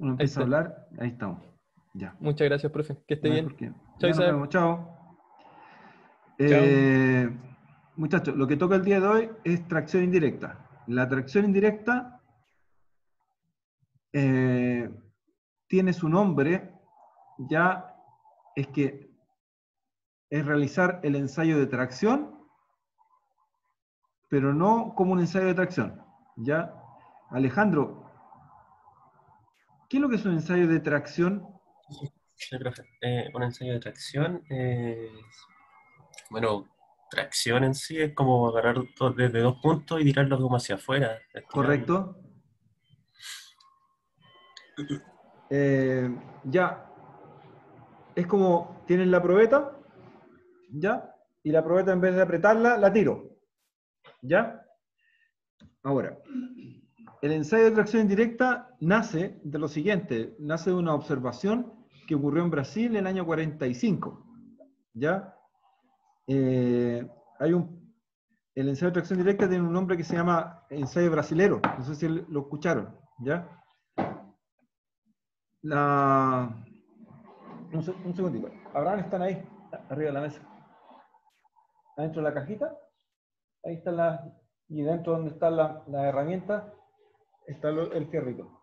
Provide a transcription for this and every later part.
Uno Ahí empieza a está. hablar, ahí estamos. Ya. Muchas gracias, profe. Que esté No hay bien. por qué. Chao, Ya nos Isaac. vemos, chao. Chao. Muchachos, lo que toca el día de hoy es tracción indirecta. La tracción indirecta tiene su nombre, ya es que es realizar el ensayo de tracción, pero no como un ensayo de tracción. ¿Ya? Alejandro, ¿qué es lo que es un ensayo de tracción? Sí, profe. Un ensayo de tracción, bueno, tracción en sí es como agarrar desde dos puntos y tirarlo como hacia afuera, estirarlo. ¿Correcto? Ya, es como tienes la probeta, ¿ya? Y la probeta en vez de apretarla, la tiro, ¿ya? Ahora, el ensayo de tracción indirecta nace de lo siguiente, nace de una observación que ocurrió en Brasil en el año 45, ¿ya? Hay el ensayo de tracción directa tiene un nombre que se llama ensayo brasilero, no sé si lo escucharon, ¿ya? Un segundito, Abraham, están ahí, arriba de la mesa, adentro de la cajita, ahí están y dentro donde están las herramientas, está el fierrito.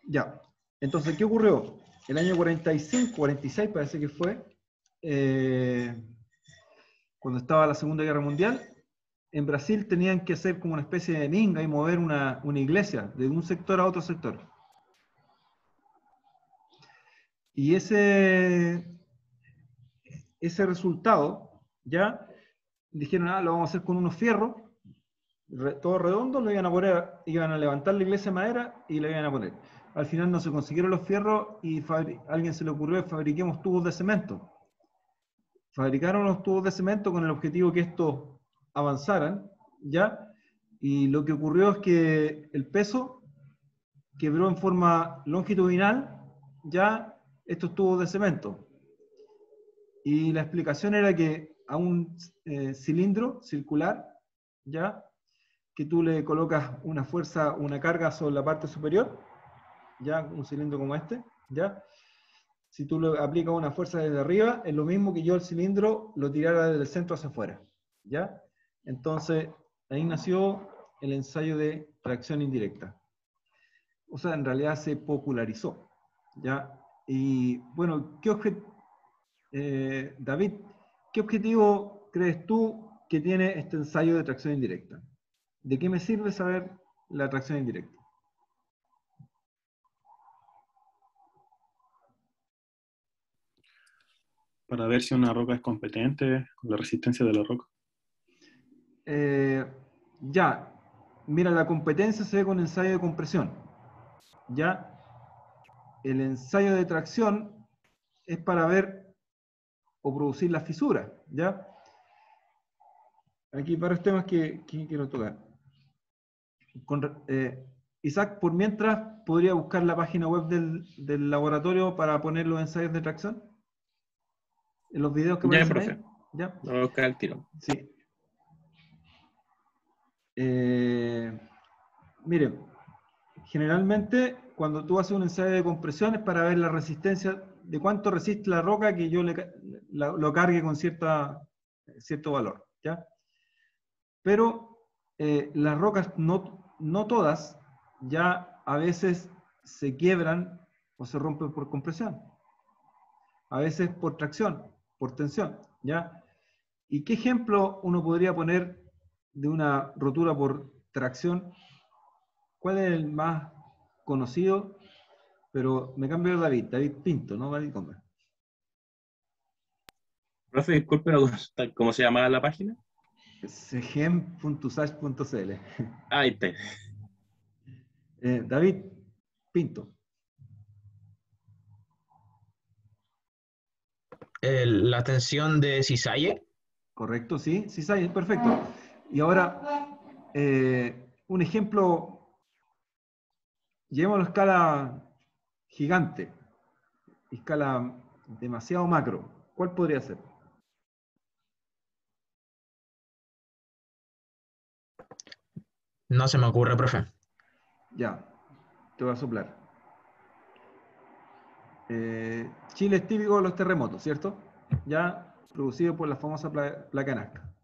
Ya, entonces, ¿qué ocurrió? El año 45, 46 parece que fue, cuando estaba la Segunda Guerra Mundial, en Brasil tenían que hacer como una especie de minga y mover una iglesia de un sector a otro sector. Y ese resultado, ya, dijeron, lo vamos a hacer con unos fierros, todo redondo, lo iban a poner, iban a levantar la iglesia de madera y la iban a poner. Al final no se consiguieron los fierros y a alguien se le ocurrió fabriquemos tubos de cemento. Fabricaron los tubos de cemento con el objetivo que estos avanzaran, ¿ya? Y lo que ocurrió es que el peso quebró en forma longitudinal, ¿ya? Estos tubos de cemento. Y la explicación era que a un cilindro circular, ¿ya? Que tú le colocas una fuerza, una carga sobre la parte superior, ¿ya? Un cilindro como este, ¿ya? Si tú le aplicas una fuerza desde arriba, es lo mismo que yo el cilindro lo tirara desde el centro hacia afuera, ¿ya? Entonces, ahí nació el ensayo de tracción indirecta. O sea, en realidad se popularizó, ¿ya? Y, bueno, David, ¿qué objetivo crees tú que tiene este ensayo de tracción indirecta? ¿De qué me sirve saber la tracción indirecta? Para ver si una roca es competente con la resistencia de la roca. Ya, mira, la competencia se ve con ensayo de compresión. Ya, el ensayo de tracción es para ver o producir las fisuras. Ya, aquí varios temas que quiero tocar. Isaac, por mientras, ¿podría buscar la página web del laboratorio para poner los ensayos de tracción? En los videos que Ya, aparecen profe. ahí. ¿Ya? Lo voy a buscar al tiro. Sí. Miren, generalmente cuando tú haces un ensayo de compresión es para ver la resistencia, de cuánto resiste la roca que yo lo cargue con cierto valor, ¿ya? Pero las rocas, no todas, ya a veces se quiebran o se rompen por compresión. A veces por tracción, por tensión, ¿ya? ¿Y qué ejemplo uno podría poner de una rotura por tracción? ¿Cuál es el más conocido? Pero me cambio de David Pinto, ¿no? David Gómez. Profe, disculpe, ¿cómo se llamaba la página? segem.usage.cl. Ahí está. David Pinto. La tensión de cisalle. Correcto, sí, sí, sí, perfecto. Y ahora, un ejemplo, llevémoslo a escala gigante, escala demasiado macro. ¿Cuál podría ser? No se me ocurre, profe. Ya. te voy a soplar. Chile es típico de los terremotos, ¿cierto? Ya producido por la famosa placa Nazca.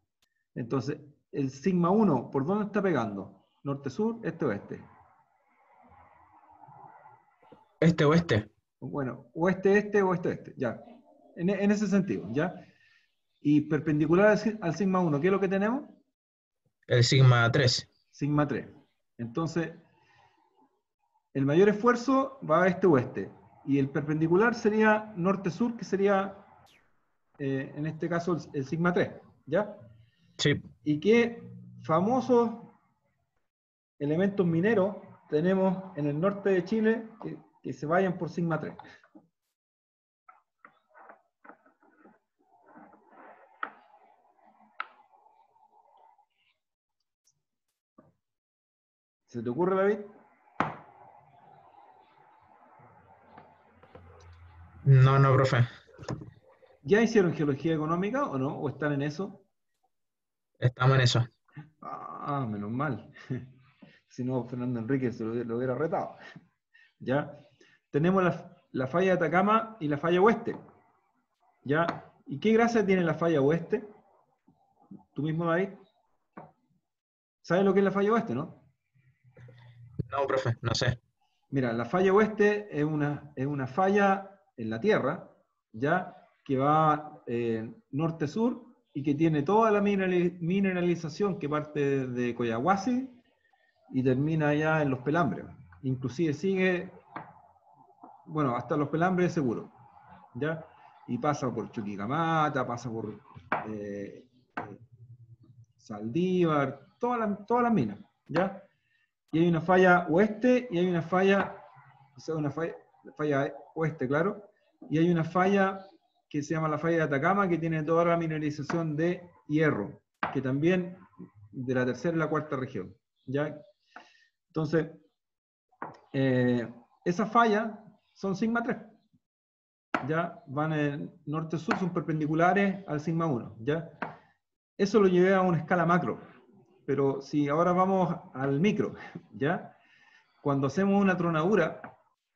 Entonces, el sigma 1, ¿por dónde está pegando? ¿Norte-sur, este-oeste? Este-oeste. Bueno, oeste-este, oeste-oeste, ya. En ese sentido, ¿ya? Y perpendicular al sigma 1, ¿qué es lo que tenemos? El sigma 3. Sigma 3. Entonces, el mayor esfuerzo va a este-oeste. Y el perpendicular sería norte-sur, que sería, en este caso, el sigma 3, ¿ya? Sí. ¿Y qué famosos elementos mineros tenemos en el norte de Chile que se vayan por sigma 3? ¿Se te ocurre, David? No, no, profe. ¿Ya hicieron geología económica o no? ¿O están en eso? Estamos en eso. Ah, menos mal. Si no, Fernando Enrique lo hubiera retado. ¿Ya? Tenemos la falla de Atacama y la falla oeste. ¿Ya? ¿Y qué gracia tiene la falla oeste? Tú mismo, David. ¿Sabes lo que es la falla oeste, no? No, profe, no sé. Mira, la falla oeste es una falla en la Tierra, ¿ya? Que va norte-sur y que tiene toda la mineralización que parte de Coyahuasi y termina allá en los Pelambres. Inclusive sigue, bueno, hasta los Pelambres seguro, ¿ya? Y pasa por Chuquicamata, pasa por Saldívar, todas las minas, ¿ya? Y hay una falla oeste y hay una falla, o sea, una falla oeste, claro, y hay una falla que se llama la falla de Atacama, que tiene toda la mineralización de hierro, que también de la tercera y la cuarta región, ¿ya? Entonces, esas fallas son sigma 3, ya van en norte-sur, son perpendiculares al sigma 1, ¿ya? Eso lo llevé a una escala macro, pero si ahora vamos al micro, ¿ya? Cuando hacemos una tronadura,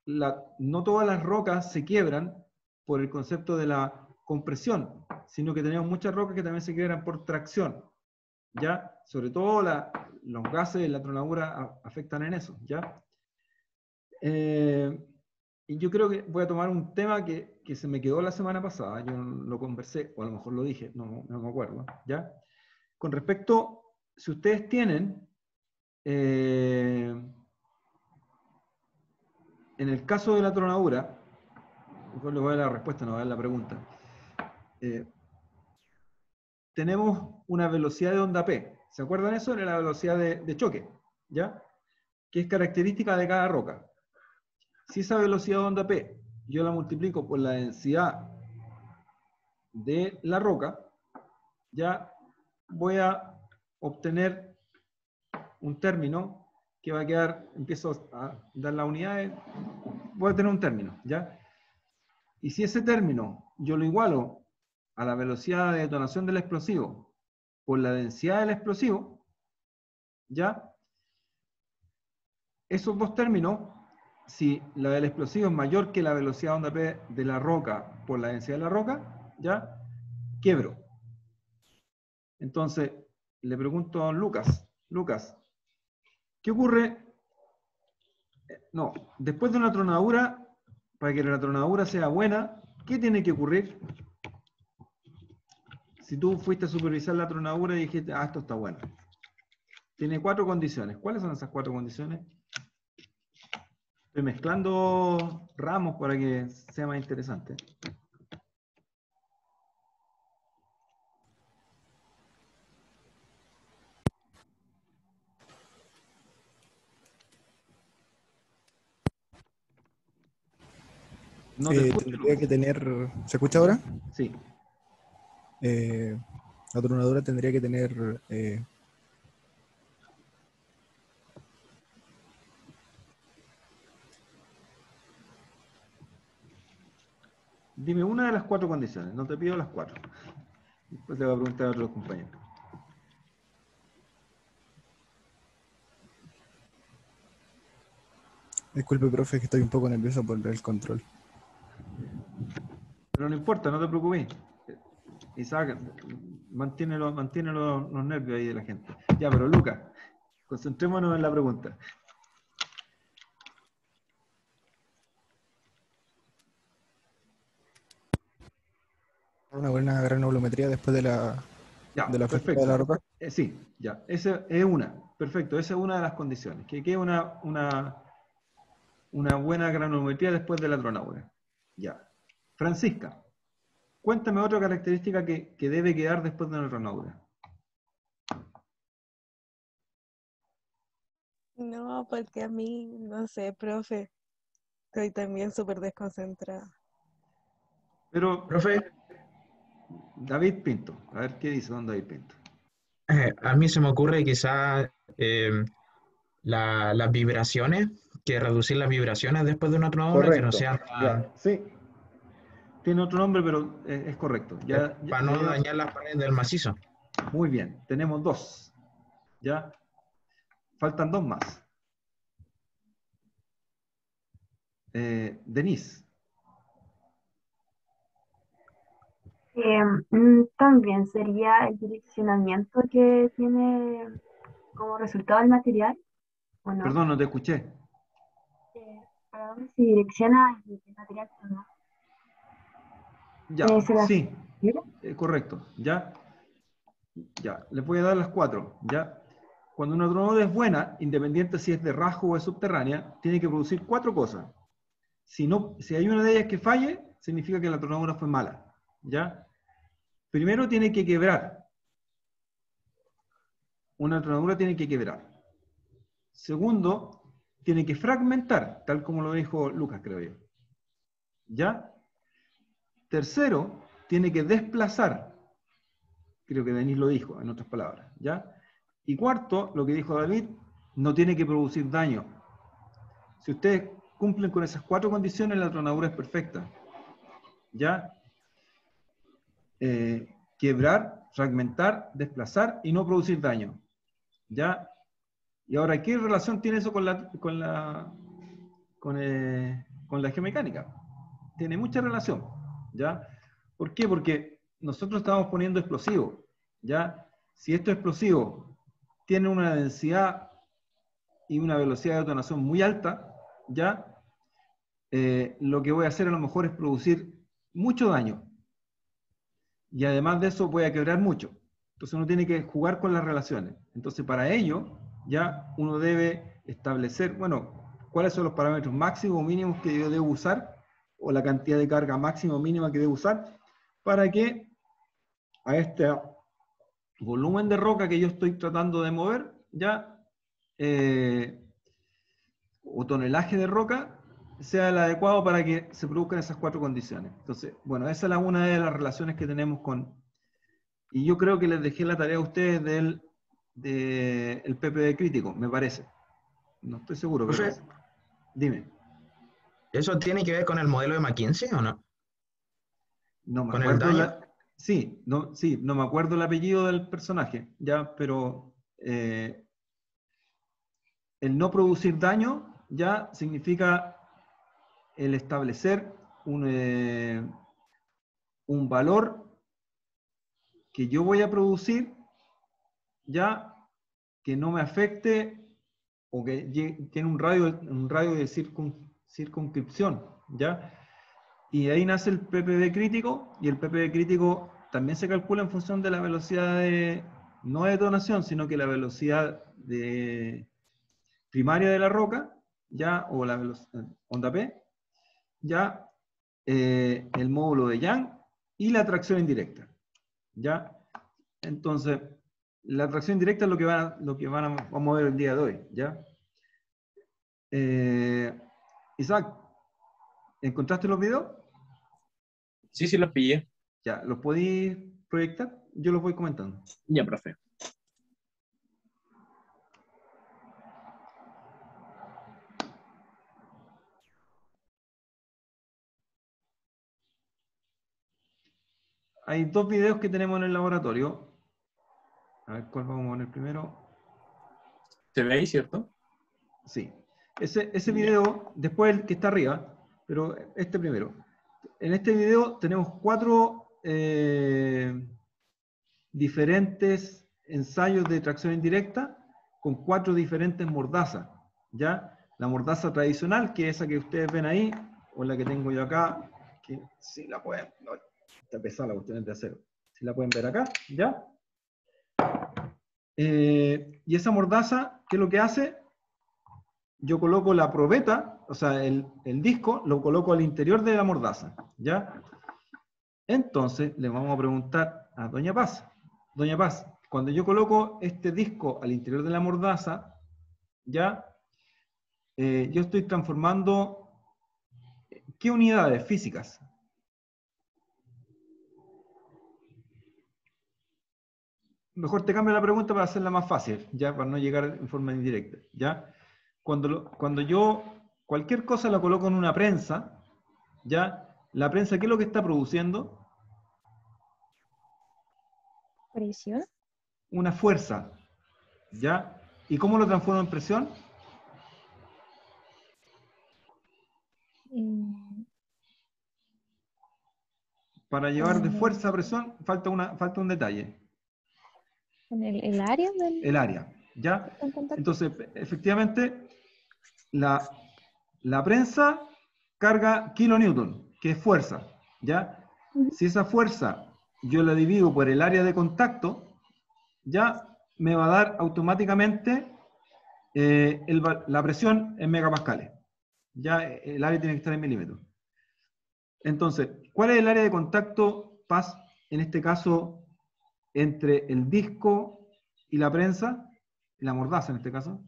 no todas las rocas se quiebran por el concepto de la compresión, sino que tenemos muchas rocas que también se quiebran por tracción, ¿ya? Sobre todo los gases de la tronadura afectan en eso, ¿ya? Y yo creo que voy a tomar un tema que se me quedó la semana pasada, yo lo conversé, o a lo mejor lo dije, no me acuerdo, ¿ya? Con respecto, si ustedes tienen, en el caso de la tronadura, mejor le voy a dar la respuesta, no voy a dar la pregunta, tenemos una velocidad de onda P, ¿se acuerdan eso? Era la velocidad de choque, ¿ya? Que es característica de cada roca. Si esa velocidad de onda P yo la multiplico por la densidad de la roca, ya voy a obtener un término que va a quedar, empiezo a dar las unidades, voy a tener un término, ¿ya? Y si ese término yo lo igualo a la velocidad de detonación del explosivo por la densidad del explosivo, ¿ya? Esos dos términos, si la del explosivo es mayor que la velocidad de onda P de la roca por la densidad de la roca, ¿ya? Quiebro. Entonces, le pregunto a Lucas, ¿qué ocurre? No, después de una tronadura, para que la tronadura sea buena, ¿qué tiene que ocurrir? Si tú fuiste a supervisar la tronadura y dijiste, esto está bueno. Tiene 4 condiciones. ¿Cuáles son esas 4 condiciones? Estoy mezclando ramos para que sea más interesante. No te escucho. Tendría que tener. ¿Se escucha ahora? Sí. La tronadura tendría que tener. Dime una de las 4 condiciones. No te pido las 4. Después le voy a preguntar a otros compañeros. Disculpe, profe, que estoy un poco nervioso por el control. Pero no importa, no te preocupes. Isaac, mantiene los nervios ahí de la gente. Ya, pero Lucas, concentrémonos en la pregunta. Una buena granulometría después Ya, de la fractura perfecto. de la roca. Sí, ya, esa es una. Perfecto, esa es una de las condiciones. Que quede una buena granulometría después de la tronadura. Ya. Francisca, cuéntame otra característica que debe quedar después de una tronadura. No, porque a mí, no sé, profe, estoy también súper desconcentrada. Pero, Profe, David Pinto, a ver qué dice don David Pinto. a mí se me ocurre quizás las vibraciones, que reducir las vibraciones después de una tronadura, que no Correcto, sean ya, tan, sí. Tiene otro nombre, pero es correcto. para no dañar las paredes del macizo. Muy bien, tenemos dos. Ya, faltan dos más. Denise, También sería el direccionamiento que tiene como resultado el material, ¿o no? perdón, no te escuché. ¿Para dónde se direcciona el material? ¿No? Ya, ¿Se las sí, mira? correcto. Ya, ya, les voy a dar las cuatro. Ya, cuando una tronadura es buena, independiente si es de rasgo o es subterránea, tiene que producir cuatro cosas. Si hay una de ellas que falle, significa que la tronadura fue mala. ¿Ya? Primero tiene que quebrar. Una tronadura tiene que quebrar. Segundo, tiene que fragmentar, tal como lo dijo Lucas, creo yo. ¿Ya? Tercero, tiene que desplazar. Creo que Denis lo dijo, en otras palabras. ¿Ya? Y cuarto, lo que dijo David, no tiene que producir daño. Si ustedes cumplen con esas cuatro condiciones, la tronadura es perfecta. ¿Ya? Quebrar, fragmentar, desplazar y no producir daño. ¿Ya? Y ahora, ¿qué relación tiene eso con la geomecánica? Tiene mucha relación. ¿Ya? ¿Por qué? Porque nosotros estamos poniendo explosivos. ¿Ya? Si estos explosivos tienen una densidad y una velocidad de detonación muy alta, ¿ya? Lo que voy a hacer a lo mejor es producir mucho daño. Y además de eso voy a quebrar mucho. Entonces uno tiene que jugar con las relaciones. Entonces para ello ya uno debe establecer, bueno, cuáles son los parámetros máximos o mínimos que yo debo usar, o la cantidad de carga máxima o mínima que debo usar, para que a este volumen de roca que yo estoy tratando de mover, ya, o tonelaje de roca, sea el adecuado para que se produzcan esas cuatro condiciones. Entonces, bueno, esa es una de las relaciones que tenemos con... Y yo creo que les dejé la tarea a ustedes del PPD crítico, me parece. No estoy seguro, pero... Profe, Dime. ¿eso tiene que ver con el modelo de McKinsey o no? No me ¿Con el acuerdo daño? sí, no me acuerdo el apellido del personaje, ya, pero el no producir daño ya significa el establecer un valor que yo voy a producir ya que no me afecte o que tiene un radio de circunscripción, ¿ya? Y ahí nace el PPD crítico, y el PPD crítico también se calcula en función de la velocidad no de detonación, sino que la velocidad primaria de la roca, ya, o la velocidad, onda P, ya, el módulo de Young y la tracción indirecta, ya. Entonces, la tracción indirecta es lo que vamos a ver el día de hoy, ya. Isaac, ¿encontraste los videos? Sí, sí, los pillé. Ya, ¿los podéis proyectar? Yo los voy comentando. Ya, profe. Hay dos videos que tenemos en el laboratorio. A ver, ¿cuál vamos a poner primero? ¿Se ve ahí, cierto? Sí. Ese video, después el que está arriba, pero este primero. En este video tenemos 4 diferentes ensayos de tracción indirecta con 4 diferentes mordazas, ¿ya? La mordaza tradicional, que es esa que ustedes ven ahí, o la que tengo yo acá, que si la pueden, no, está pesada la cuestión de acero, si la pueden ver acá, ¿ya? Y esa mordaza, ¿qué es lo que hace? Yo coloco la probeta, o sea, el disco, lo coloco al interior de la mordaza, ¿ya? Entonces, le vamos a preguntar a Doña Paz. Doña Paz, cuando yo coloco este disco al interior de la mordaza, ¿ya? Yo estoy transformando, ¿qué unidades físicas? Mejor te cambio la pregunta para hacerla más fácil, ¿ya? Para no llegar en forma indirecta, ¿ya? Cuando yo cualquier cosa la coloco en una prensa, ¿ya? La prensa, ¿qué es lo que está produciendo? Presión. Una fuerza, ¿ya? ¿Y cómo lo transformo en presión? Para llevar de fuerza a presión falta un detalle. ¿En el área del El área, ¿ya? contacto? Entonces, efectivamente, la prensa carga kilonewton, que es fuerza, ¿ya? Si esa fuerza yo la divido por el área de contacto, ya me va a dar automáticamente la presión en megapascales. Ya el área tiene que estar en milímetros. Entonces, ¿cuál es el área de contacto, Paz, en este caso, entre el disco y la prensa, y la mordaza en este caso?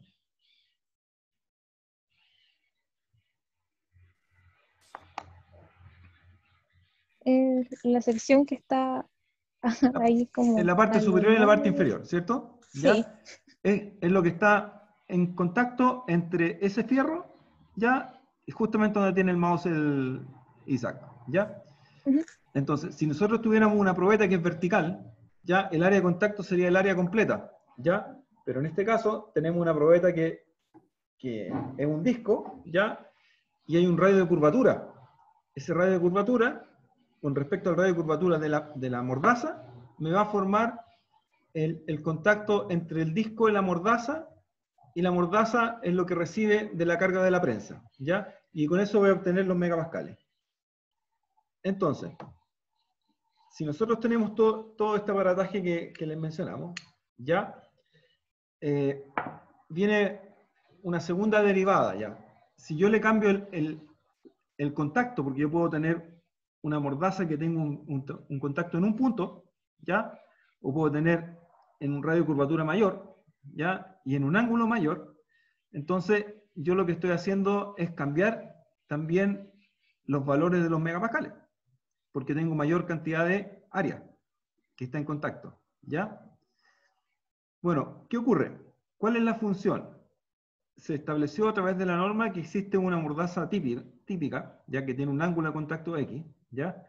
La sección que está ahí como... En la parte dando superior y en la parte vueltas. inferior, ¿cierto? Sí. ¿Ya? Es lo que está en contacto entre ese fierro, ¿ya? Y justamente donde tiene el mouse el Isaac, ¿ya? Entonces, si nosotros tuviéramos una probeta que es vertical, ya el área de contacto sería el área completa, ¿ya? Pero en este caso tenemos una probeta que es un disco, ¿ya? Y hay un radio de curvatura. Ese radio de curvatura, con respecto al radio de curvatura de la mordaza, me va a formar el contacto entre el disco y la mordaza es lo que recibe de la carga de la prensa, ¿ya? Y con eso voy a obtener los megapascales. Entonces, si nosotros tenemos todo este aparataje que les mencionamos, ¿ya? Viene una segunda derivada, ¿ya? Si yo le cambio el contacto, porque yo puedo tener una mordaza que tenga un contacto en un punto, ¿ya? O puedo tener en un radio de curvatura mayor, ¿ya? Y en un ángulo mayor. Entonces, yo lo que estoy haciendo es cambiar también los valores de los megapascales, porque tengo mayor cantidad de área que está en contacto, ¿ya? Bueno, ¿qué ocurre? ¿Cuál es la función? Se estableció a través de la norma que existe una mordaza típica, ya que tiene un ángulo de contacto X, ¿ya?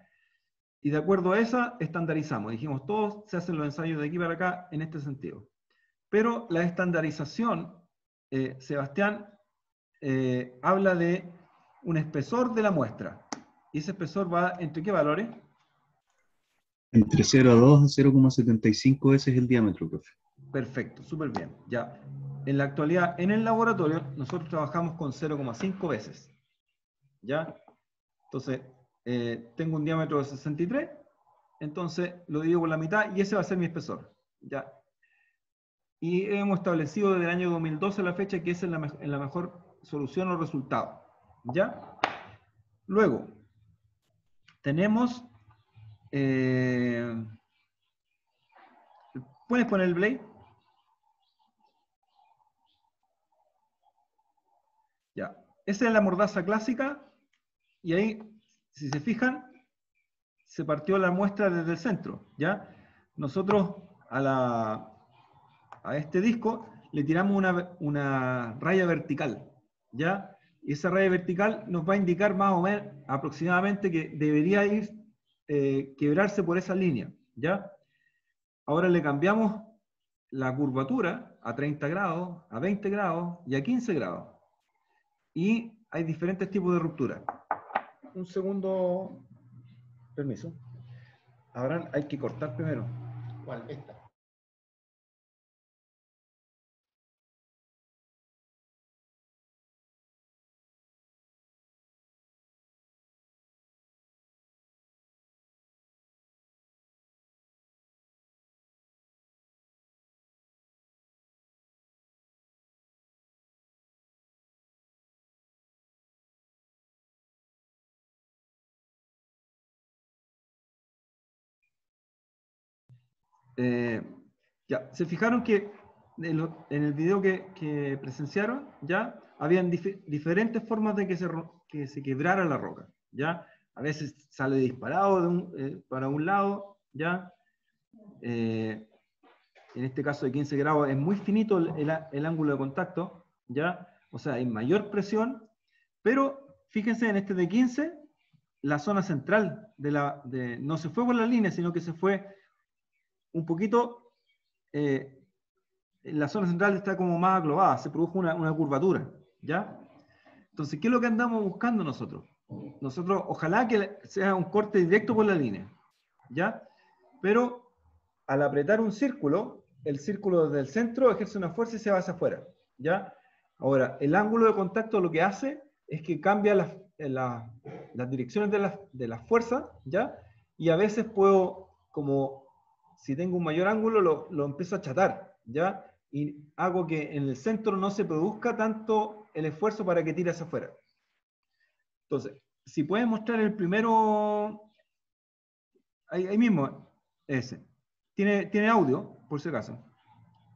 Y de acuerdo a esa, estandarizamos. Dijimos, todos se hacen los ensayos de aquí para acá en este sentido. Pero la estandarización, Sebastián, habla de un espesor de la muestra. ¿Y ese espesor va entre qué valores? Entre 0,2 a 0,75 veces el diámetro, profe. Perfecto, súper bien. Ya. En la actualidad, en el laboratorio, nosotros trabajamos con 0,5 veces. ¿Ya? Entonces, tengo un diámetro de 63, entonces lo divido por la mitad y ese va a ser mi espesor. ¿Ya? Y hemos establecido desde el año 2012 a la fecha que esa es la mejor solución o resultado. ¿Ya? Luego, tenemos... ¿puedes poner el blade? Ya. Esa es la mordaza clásica y ahí, si se fijan, se partió la muestra desde el centro, ¿ya? Nosotros a este disco le tiramos una raya vertical, ¿ya? Y esa raya vertical nos va a indicar más o menos aproximadamente que debería ir quebrarse por esa línea, ¿ya? Ahora le cambiamos la curvatura a 30 grados, a 20 grados y a 15 grados. y hay diferentes tipos de ruptura. Un segundo, permiso. Ahora hay que cortar primero. ¿Cuál? Esta. Ya, se fijaron que en el video que presenciaron, ya, habían diferentes formas de que se quebrara la roca, ya. A veces sale disparado para un lado, ya. En este caso de 15 grados es muy finito el ángulo de contacto, ya. O sea, hay mayor presión, pero fíjense en este de 15, la zona central no se fue por la línea, sino que se fue un poquito, la zona central está como más aglobada, se produjo una curvatura, ¿ya? Entonces, ¿qué es lo que andamos buscando nosotros? Nosotros, ojalá que sea un corte directo por la línea, ¿ya? Pero, al apretar un círculo, el círculo desde el centro ejerce una fuerza y se va hacia afuera, ¿ya? Ahora, el ángulo de contacto lo que hace es que cambia las direcciones de las fuerzas, ¿ya? Y a veces puedo, como si tengo un mayor ángulo, lo empiezo a achatar, ¿ya? Y hago que en el centro no se produzca tanto el esfuerzo para que tire hacia afuera. Entonces, si pueden mostrar el primero, ahí mismo, ese. Tiene audio, por si acaso.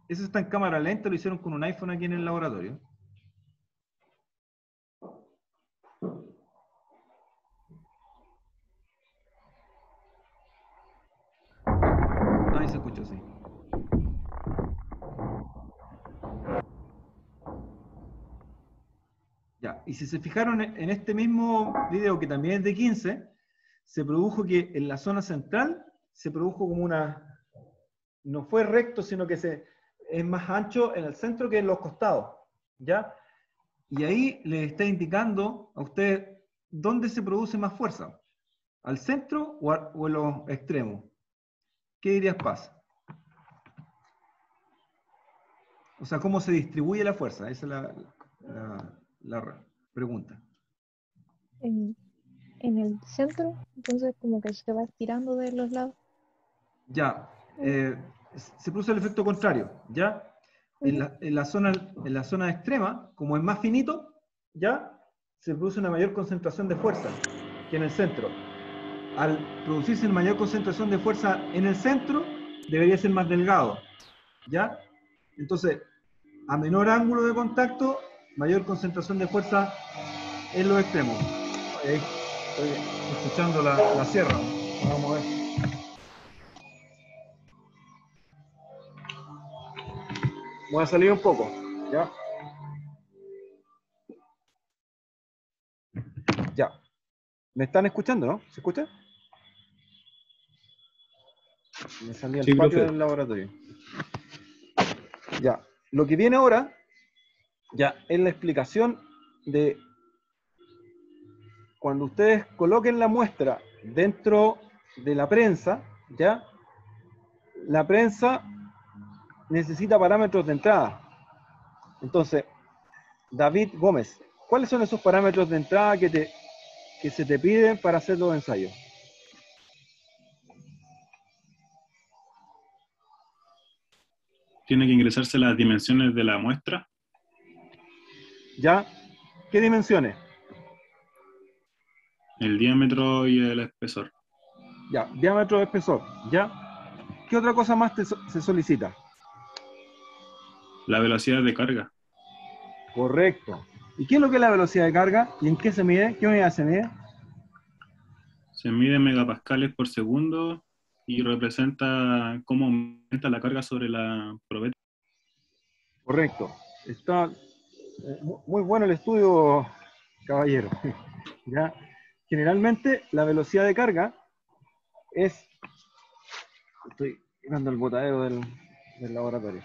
Ese está en cámara lenta, lo hicieron con un iPhone aquí en el laboratorio. Ahí se escuchó, sí. Ya, y si se fijaron en este mismo video, que también es de 15, se produjo que en la zona central se produjo como no fue recto, sino que es más ancho en el centro que en los costados, ¿ya? Y ahí les está indicando a ustedes dónde se produce más fuerza, ¿al centro o en los extremos? ¿Qué dirías, Paz? O sea, ¿cómo se distribuye la fuerza? Esa es la pregunta. En el centro, entonces como que se va estirando de los lados. Ya, se produce el efecto contrario, ¿ya? En la zona extrema, como es más finito, ¿ya? Se produce una mayor concentración de fuerza que en el centro. Al producirse una mayor concentración de fuerza en el centro, debería ser más delgado, ¿ya? Entonces, a menor ángulo de contacto, mayor concentración de fuerza en los extremos. Ahí estoy escuchando la sierra. Vamos a ver. Voy a salir un poco, ¿ya? Ya. ¿Me están escuchando, no? ¿Se escucha? Me salí al patio del laboratorio. Ya. Lo que viene ahora, ya, es la explicación de cuando ustedes coloquen la muestra dentro de la prensa, ¿ya? La prensa necesita parámetros de entrada. Entonces, David Gómez, ¿cuáles son esos parámetros de entrada que se te piden para hacer los ensayos? Tiene que ingresarse las dimensiones de la muestra. ¿Ya? ¿Qué dimensiones? El diámetro y el espesor. Ya, diámetro, espesor, ¿ya? ¿Qué otra cosa más se solicita? La velocidad de carga. Correcto. ¿Y qué es lo que es la velocidad de carga? ¿Y en qué se mide? ¿Qué unidad se mide? Se mide en megapascales por segundo y representa cómo aumenta la carga sobre la probeta. Correcto. Está muy bueno el estudio, caballero. ¿Ya? Generalmente la velocidad de carga es... Estoy dando el botadero del laboratorio.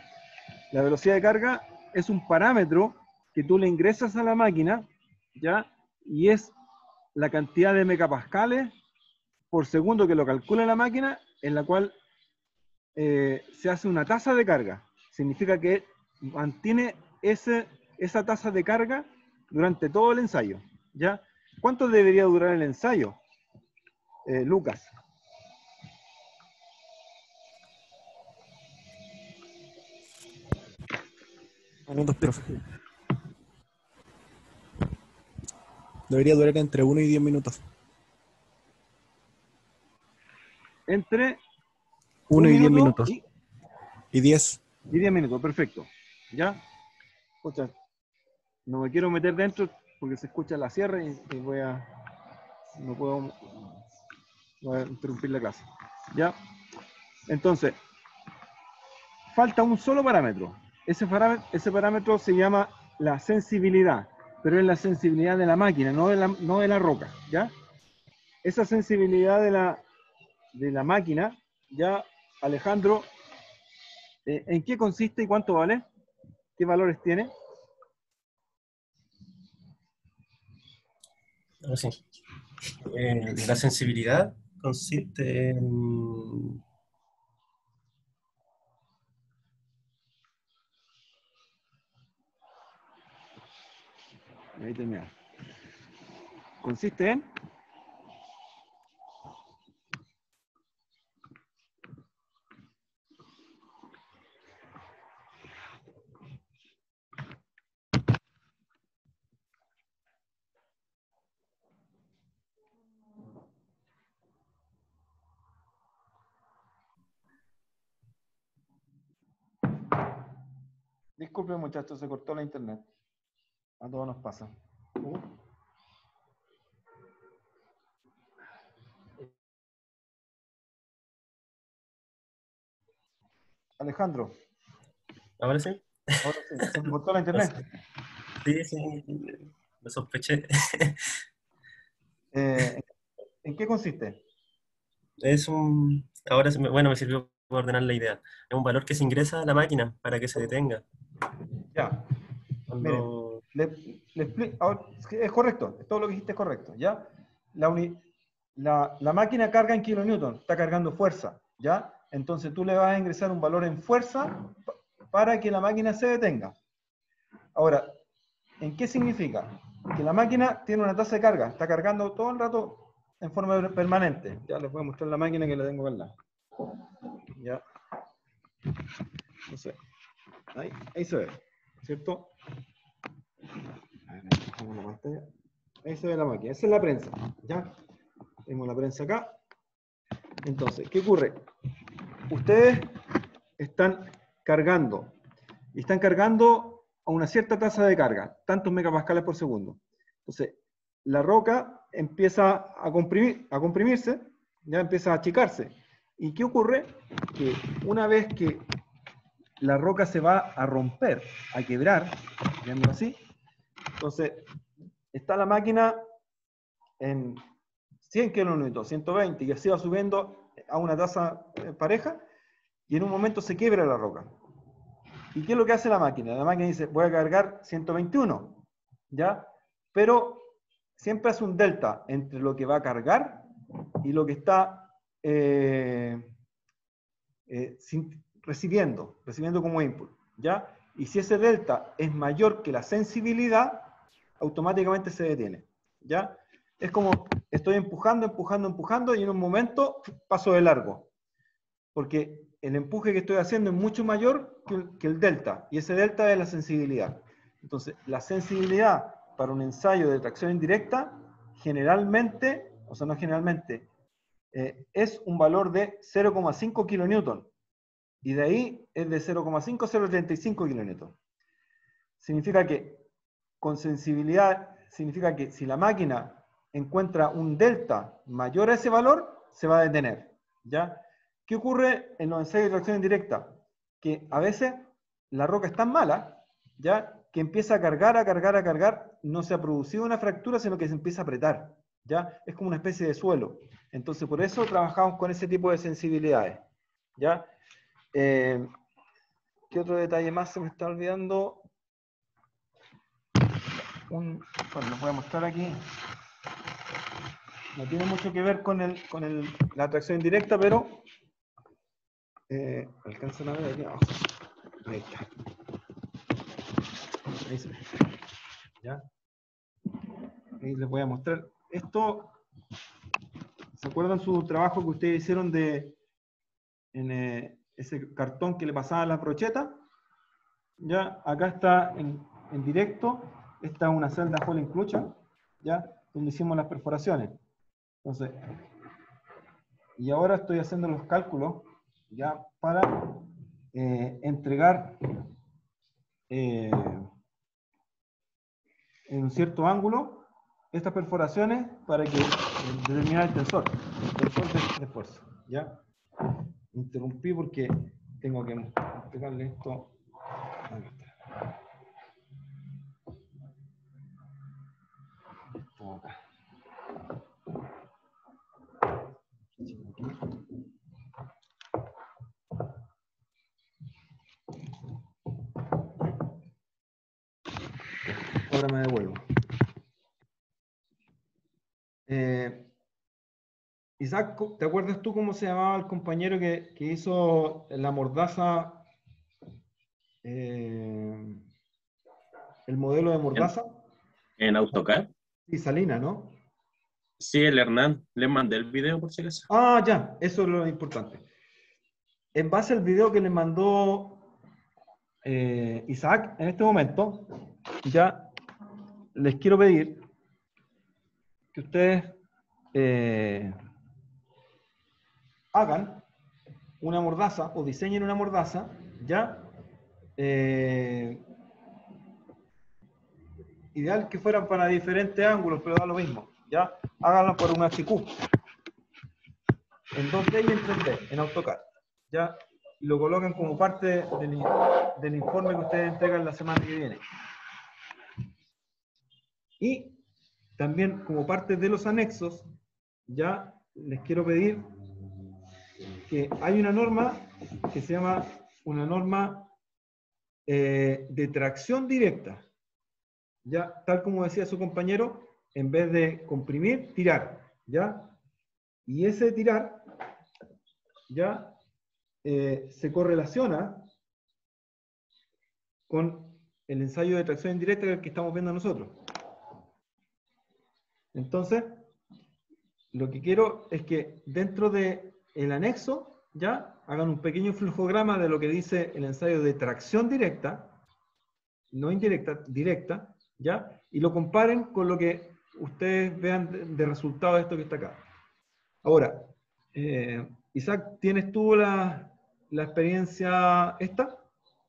La velocidad de carga es un parámetro que tú le ingresas a la máquina ¿ya? Y es la cantidad de megapascales por segundo que lo calcula la máquina, en la cual se hace una tasa de carga. Significa que mantiene esa tasa de carga durante todo el ensayo, ¿ya? ¿Cuánto debería durar el ensayo, Lucas? Minutos, profe. Debería durar entre 1 y 10 minutos. Entre 1 y 10 minuto minutos. Y 10. Y 10 minutos, perfecto. ¿Ya? Escucha, no me quiero meter dentro porque se escucha la sierra y voy a interrumpir la clase. ¿Ya? Entonces, falta un solo parámetro. Ese parámetro se llama la sensibilidad, pero es la sensibilidad de la máquina, no de la roca. ¿Ya? Esa sensibilidad de la máquina, ya, Alejandro, ¿en qué consiste y cuánto vale? ¿Qué valores tiene? Sí. La sensibilidad consiste en... Ahí termina. Consiste en... Disculpen, muchachos, se cortó la internet. A todos nos pasa. Alejandro. ¿Ahora sí? Ahora sí, se me cortó la internet. Sí, lo sospeché. ¿En qué consiste? Ahora me sirvió para ordenar la idea. Es un valor que se ingresa a la máquina para que se detenga. Ya. Cuando... Miren, le explico. Ahora, es correcto, todo lo que dijiste es correcto. ¿Ya? La máquina carga en kilonewton, está cargando fuerza. ¿Ya? Entonces tú le vas a ingresar un valor en fuerza para que la máquina se detenga. Ahora, ¿en qué significa? Que la máquina tiene una tasa de carga, está cargando todo el rato en forma permanente. Ya les voy a mostrar la máquina que la tengo al lado. Ya. No sé. Ahí se ve, ¿cierto? A ver, bajamos la pantalla. Ahí se ve la máquina. Esa es la prensa. ¿Ya? Tenemos la prensa acá. Entonces, ¿qué ocurre? Ustedes están cargando. Y están cargando a una cierta tasa de carga, tantos megapascales por segundo. Entonces, la roca empieza a comprimirse, ya empieza a achicarse. ¿Y qué ocurre? Que una vez que la roca se va a romper, a quebrar, viéndolo así, entonces está la máquina en 100 kilonewtons, 120, y así va subiendo a una tasa pareja, y en un momento se quiebra la roca. ¿Y qué es lo que hace la máquina? La máquina dice, voy a cargar 121, ¿ya? Pero siempre hace un delta entre lo que va a cargar y lo que está recibiendo como input, ¿ya? Y si ese delta es mayor que la sensibilidad, automáticamente se detiene, ¿ya? Es como estoy empujando y en un momento paso de largo, porque el empuje que estoy haciendo es mucho mayor que el delta, y ese delta es la sensibilidad. Entonces, la sensibilidad para un ensayo de tracción indirecta, generalmente, o sea, no generalmente, es un valor de 0,5 kilonewton, y de ahí es de 0,5 a 0,35 kilonewton. Significa que con sensibilidad, significa que si la máquina encuentra un delta mayor a ese valor, se va a detener, ¿ya? ¿Qué ocurre en los ensayos de tracción indirecta? Que a veces la roca es tan mala, ¿ya? Que empieza a cargar, no se ha producido una fractura, sino que se empieza a apretar, ¿ya? Es como una especie de suelo. Entonces, por eso trabajamos con ese tipo de sensibilidades, ¿ya? ¿Qué otro detalle más se me está olvidando? bueno, les voy a mostrar aquí. No tiene mucho que ver con la tracción indirecta, pero alcanzan a ver aquí abajo. Ahí está. Ahí se ve. ¿Ya? Ahí les voy a mostrar. Esto, ¿se acuerdan su trabajo que ustedes hicieron en ese cartón que le pasaba la brocheta? Ya, acá está en directo. Esta es una celda Hole inclusion, ya, donde hicimos las perforaciones. Entonces, y ahora estoy haciendo los cálculos ya para entregar en un cierto ángulo estas perforaciones para que determinar el tensor de esfuerzo. ¿Ya? Interrumpí porque tengo que entregarle esto. Acá está. Esto acá. Ahora me devuelvo. Isaac, ¿te acuerdas tú cómo se llamaba el compañero que hizo la mordaza, el modelo de mordaza? ¿En AutoCAD? Sí, Salina, ¿no? Sí, el Hernán. Le mandé el video por si acaso. Ah, ya, eso es lo importante. En base al video que le mandó Isaac, en este momento, ya les quiero pedir que ustedes hagan una mordaza o diseñen una mordaza, ya, ideal que fueran para diferentes ángulos, pero da lo mismo, ya, háganlo por un HQ, en 2D y en 3D, en AutoCAD, ya, y lo colocan como parte del informe que ustedes entregan la semana que viene. Y también como parte de los anexos, ya les quiero pedir que hay una norma que se llama una norma de tracción directa. Ya, tal como decía su compañero, en vez de comprimir, tirar. ¿Ya? Y ese tirar, ya, se correlaciona con el ensayo de tracción indirecta que estamos viendo nosotros. Entonces, lo que quiero es que dentro del anexo, ya, hagan un pequeño flujograma de lo que dice el ensayo de tracción directa, no indirecta, directa, ya, y lo comparen con lo que ustedes vean de resultado de esto que está acá. Ahora, Isaac, ¿tienes tú la experiencia esta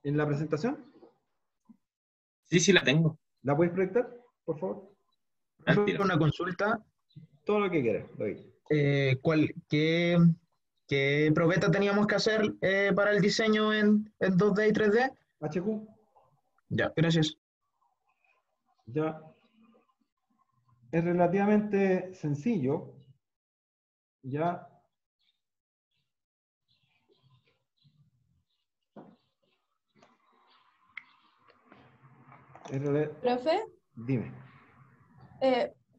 en la presentación? Sí, sí la tengo. ¿La puedes proyectar, por favor? Al tiro. Una consulta. Todo lo que quieras, David. ¿Qué probeta teníamos que hacer para el diseño en 2D y 3D? HQ. Ya, gracias. Ya. Es relativamente sencillo. Ya. Profe, Dime.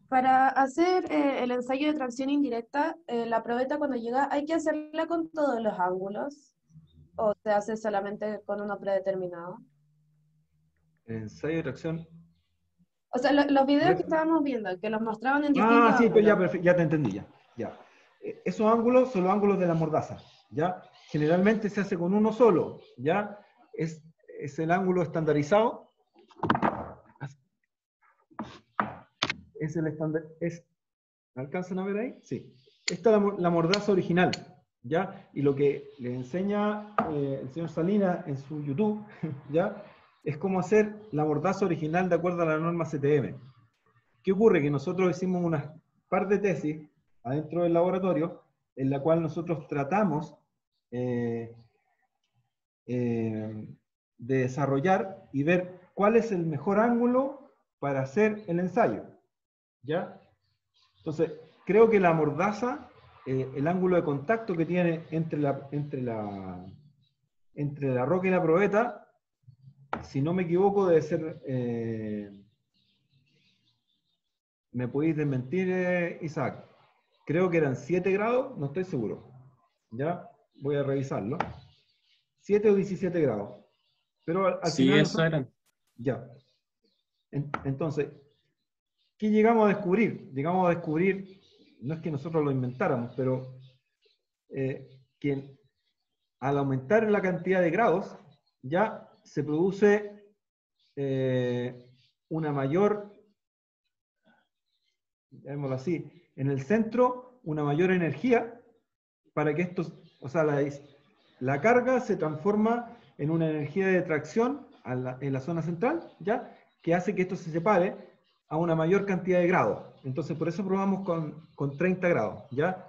para hacer el ensayo de tracción indirecta, la probeta cuando llega, ¿hay que hacerla con todos los ángulos? ¿O se hace solamente con uno predeterminado? Ensayo de tracción. O sea, los videos que estábamos viendo, que los mostraban en distintos Ah, sí, pues ángulos. ya te entendí, ya. Esos ángulos son los ángulos de la mordaza, ¿ya? Generalmente se hace con uno solo, ¿ya? Es el ángulo estandarizado. Es el estándar. ¿Alcanzan a ver ahí? Sí. Esta es la mordaza original, ¿ya? Y lo que le enseña el señor Salinas en su YouTube, ¿ya? Es cómo hacer la mordaza original de acuerdo a la norma CTM. ¿Qué ocurre? Que nosotros hicimos unas par de tesis adentro del laboratorio en la cual nosotros tratamos de desarrollar y ver cuál es el mejor ángulo para hacer el ensayo. ¿Ya? Entonces, creo que la mordaza, el ángulo de contacto que tiene entre la roca y la probeta, si no me equivoco, debe ser me podéis desmentir, Isaac. Creo que eran 7 grados, no estoy seguro. ¿Ya? Voy a revisarlo. 7 o 17 grados. Pero al Sí, final... eso eran. Ya. Entonces, ¿qué llegamos a descubrir? Llegamos a descubrir, no es que nosotros lo inventáramos, pero que al aumentar la cantidad de grados, ya se produce una mayor, llamémoslo así, en el centro, una mayor energía para que esto, o sea, la carga se transforma en una energía de tracción en la zona central, ¿ya? Que hace que esto se separe a una mayor cantidad de grados. Entonces, por eso probamos con 30 grados, ¿ya?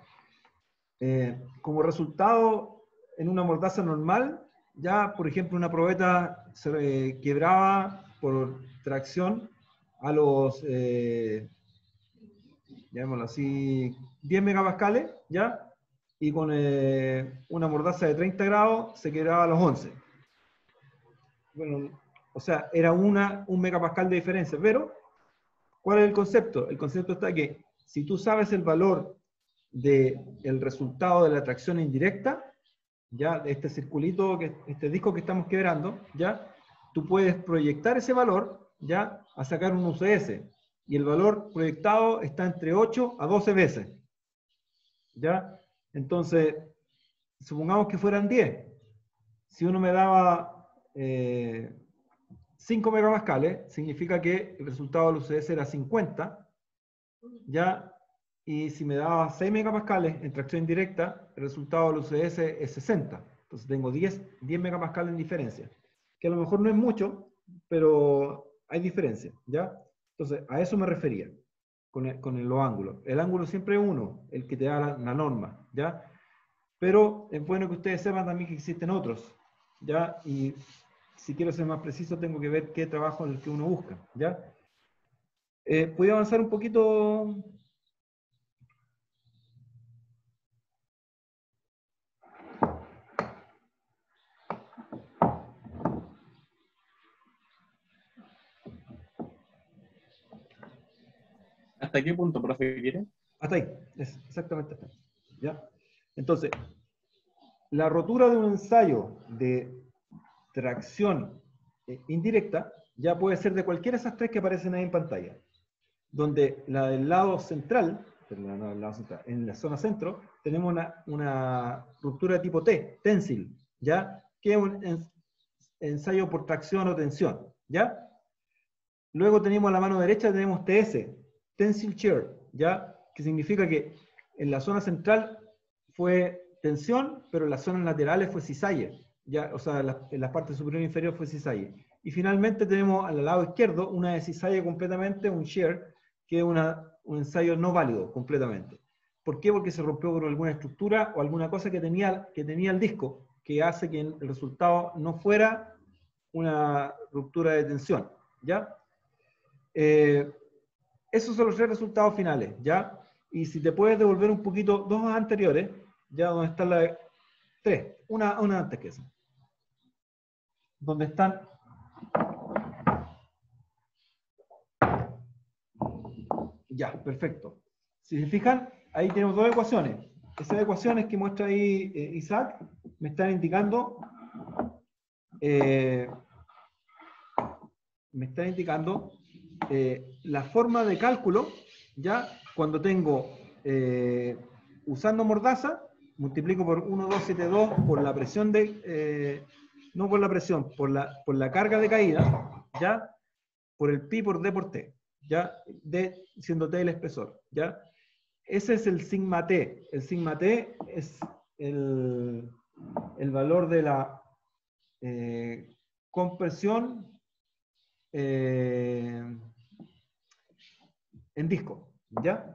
Como resultado, en una mordaza normal, ya, por ejemplo, una probeta se quebraba por tracción a los, llamémoslo así, 10 megapascales, ¿ya? Y con una mordaza de 30 grados se quebraba a los 11. Bueno, o sea, era un megapascal de diferencia, pero ¿cuál es el concepto? El concepto está que si tú sabes el valor del resultado de la tracción indirecta, ya, de este circulito, este disco que estamos quebrando, ya, tú puedes proyectar ese valor, ya, a sacar un UCS, y el valor proyectado está entre 8 a 12 veces, ya. Entonces, supongamos que fueran 10. Si uno me daba 5 megapascales, significa que el resultado del UCS era 50, ya, y si me daba 6 megapascales en tracción indirecta, el resultado del UCS es 60. Entonces tengo 10 megapascales en diferencia, que a lo mejor no es mucho, pero hay diferencia, ¿ya? Entonces, a eso me refería con los ángulos. El ángulo siempre es 1, el que te da la norma, ¿ya? Pero es bueno que ustedes sepan también que existen otros, ¿ya? Y si quiero ser más preciso, tengo que ver qué trabajo es el que uno busca, ¿ya? ¿Puedo avanzar un poquito? ¿Hasta qué punto, profe, quiere? Hasta ahí, exactamente hasta ahí, ¿ya? Entonces, la rotura de un ensayo de tracción indirecta ya puede ser de cualquiera de esas tres que aparecen ahí en pantalla, donde la del lado central, perdón, no, del lado central, en la zona centro, tenemos una ruptura de tipo T, tensil, ¿ya? Que es un ensayo por tracción o tensión, ¿ya? Luego tenemos a la mano derecha, tenemos TS, tensile shear, ¿ya? Que significa que en la zona central fue tensión, pero en las zonas laterales fue cisalle, ¿ya? O sea, en la parte superior e inferior fue cisalle. Y finalmente tenemos al lado izquierdo una de cisalle completamente, un shear, que es un ensayo no válido completamente. ¿Por qué? Porque se rompió por alguna estructura o alguna cosa que tenía el disco, que hace que el resultado no fuera una ruptura de tensión, ¿ya? Esos son los tres resultados finales, ¿ya? Y si te puedes devolver un poquito, dos anteriores, ya donde están las tres, una antes que esa. Donde están... Ya, perfecto. Si se fijan, ahí tenemos dos ecuaciones. Esas ecuaciones que muestra ahí Isaac me están indicando la forma de cálculo, ya cuando tengo, usando mordaza, multiplico por 1272 por la presión no por la presión, por la carga de caída, ya, por el pi por d por t, ya, d siendo t el espesor, ya. Ese es el sigma t. El sigma t es el valor de la compresión en disco, ¿ya?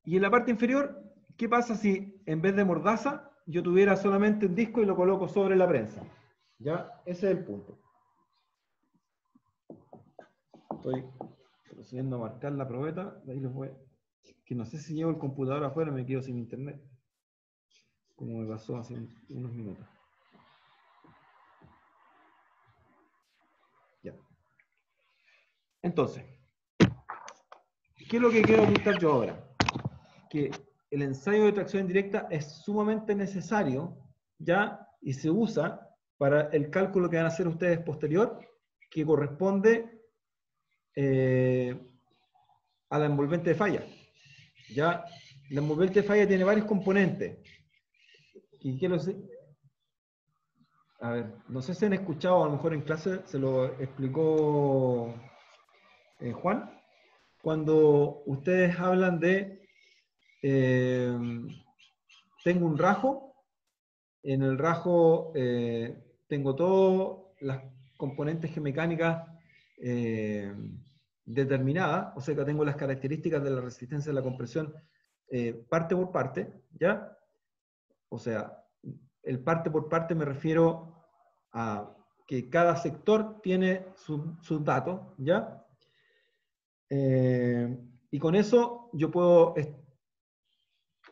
Y en la parte inferior, ¿qué pasa si en vez de mordaza yo tuviera solamente un disco y lo coloco sobre la prensa? ¿Ya? Ese es el punto. Estoy procediendo a marcar la probeta, de ahí les voy. Que no sé si llevo el computador afuera, me quedo sin internet. Como me pasó hace unos minutos. Ya. Entonces, ¿qué es lo que quiero ocultar yo ahora? Que el ensayo de tracción indirecta es sumamente necesario, ¿ya? Y se usa para el cálculo que van a hacer ustedes posterior, que corresponde a la envolvente de falla. ¿Ya? La envolvente de falla tiene varios componentes. Y quiero decir, a ver, no sé si han escuchado, a lo mejor en clase se lo explicó Juan, cuando ustedes hablan de tengo un rajo, en el rajo tengo todas las componentes mecánicas determinadas, o sea que tengo las características de la resistencia de la compresión parte por parte, ¿ya? O sea, el parte por parte me refiero a que cada sector tiene sus datos, ¿ya? Y con eso yo puedo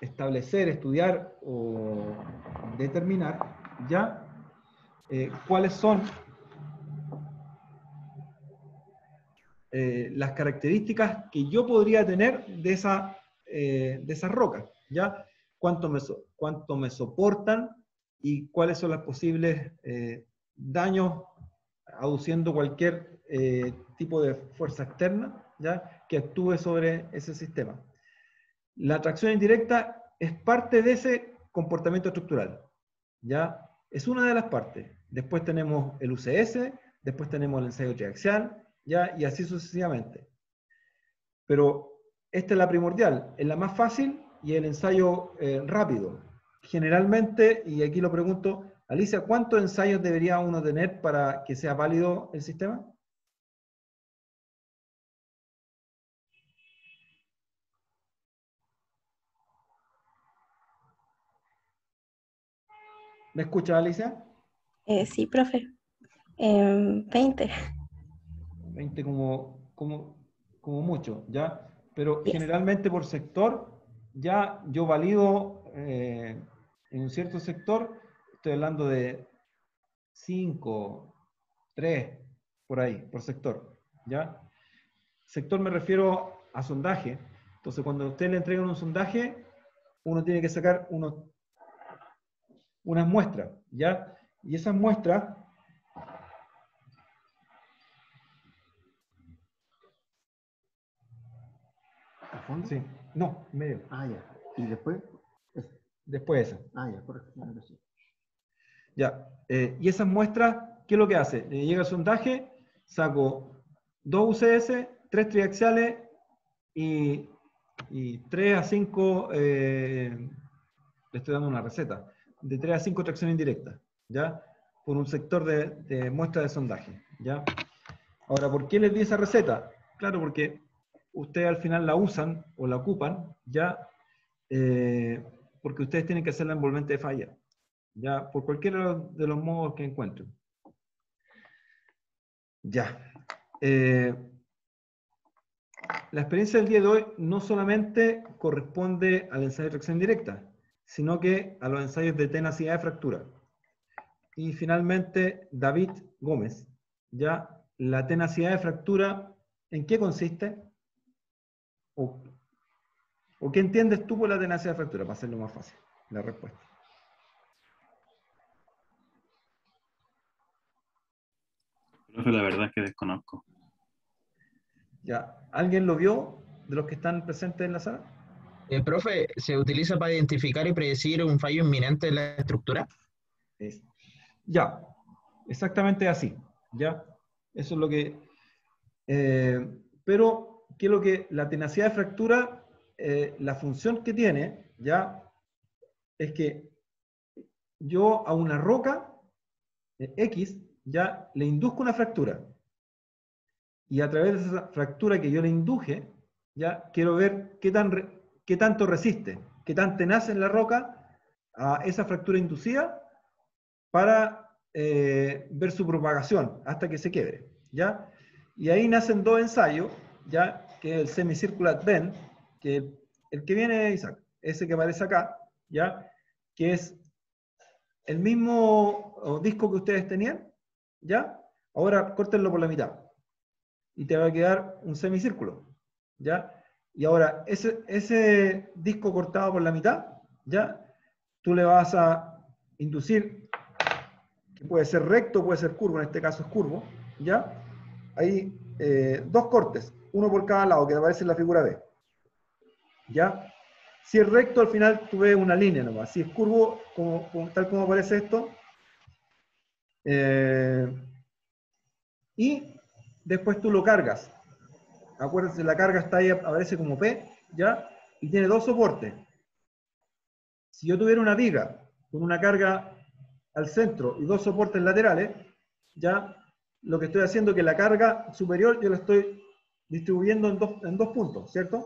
establecer, estudiar o determinar, ¿ya? Cuáles son las características que yo podría tener de esa roca, ¿ya? Cuánto me soportan y cuáles son los posibles daños aduciendo cualquier tipo de fuerza externa, ¿ya? Que actúe sobre ese sistema. La tracción indirecta es parte de ese comportamiento estructural, ¿ya? Es una de las partes. Después tenemos el UCS, después tenemos el ensayo triaxial, ¿ya? Y así sucesivamente. Pero esta es la primordial, es la más fácil y el ensayo rápido. Generalmente, y aquí lo pregunto, Alicia, ¿cuántos ensayos debería uno tener para que sea válido el sistema? ¿Me escucha, Alicia? Sí, profe. 20. 20 como mucho, ¿ya? Pero Yes. generalmente por sector, ya yo valido en un cierto sector, estoy hablando de 5, 3, por ahí, por sector, ¿ya? Sector me refiero a sondaje. Entonces, cuando a usted le entregan un sondaje, uno tiene que sacar unas muestras, ¿ya? Y esas muestras ¿A fondo? sí, no, en medio. Ah, ya. ¿Y después? Después esa. Ah, ya, correcto. Ahora sí. Ya, y esas muestras, ¿qué es lo que hace? Le llega el sondaje, saco 2 UCS, 3 triaxiales y 3 a 5, le estoy dando una receta, de 3 a 5 tracción indirecta, ¿ya? Por un sector de muestra de sondaje, ¿ya? Ahora, ¿por qué les di esa receta? Claro, porque ustedes al final la usan o la ocupan, ¿ya? Porque ustedes tienen que hacer la envolvente de falla, ¿ya? Por cualquiera de los modos que encuentren. Ya. La experiencia del día de hoy no solamente corresponde al ensayo de tracción directa, sino que a los ensayos de tenacidad de fractura. Y finalmente, David Gómez, ¿ya? La tenacidad de fractura, ¿en qué consiste? ¿O qué entiendes tú por la tenacidad de fractura? Para hacerlo más fácil, la respuesta. Profe, la verdad es que desconozco. Ya, ¿alguien lo vio de los que están presentes en la sala? Profe, ¿se utiliza para identificar y predecir un fallo inminente en la estructura? Ya, exactamente así. Ya, eso es lo que... pero, ¿qué es lo que la tenacidad de fractura, la función que tiene, ya, es que yo a una roca X, ya, le induzco una fractura. Y a través de esa fractura que yo le induje, ya, quiero ver qué tanto resiste, qué tan tenaz es la roca a esa fractura inducida para ver su propagación hasta que se quiebre, ¿ya? Y ahí nacen dos ensayos, ¿ya? Que es el semicircular bend, que el que viene, Isaac, ese que aparece acá, ¿ya? Que es el mismo disco que ustedes tenían, ¿ya? Ahora córtenlo por la mitad y te va a quedar un semicírculo, ¿ya? Y ahora, ese disco cortado por la mitad, ¿ya? Tú le vas a inducir, que puede ser recto, puede ser curvo, en este caso es curvo, ¿ya? Hay dos cortes, uno por cada lado, que aparece en la figura B, ¿ya? Si es recto, al final tú ves una línea nomás. Si es curvo, tal como aparece esto, y después tú lo cargas. Acuérdense, la carga está ahí, aparece como P, ¿ya? Y tiene dos soportes. Si yo tuviera una viga con una carga al centro y dos soportes laterales, ¿ya? Lo que estoy haciendo es que la carga superior yo la estoy distribuyendo en dos puntos, ¿cierto?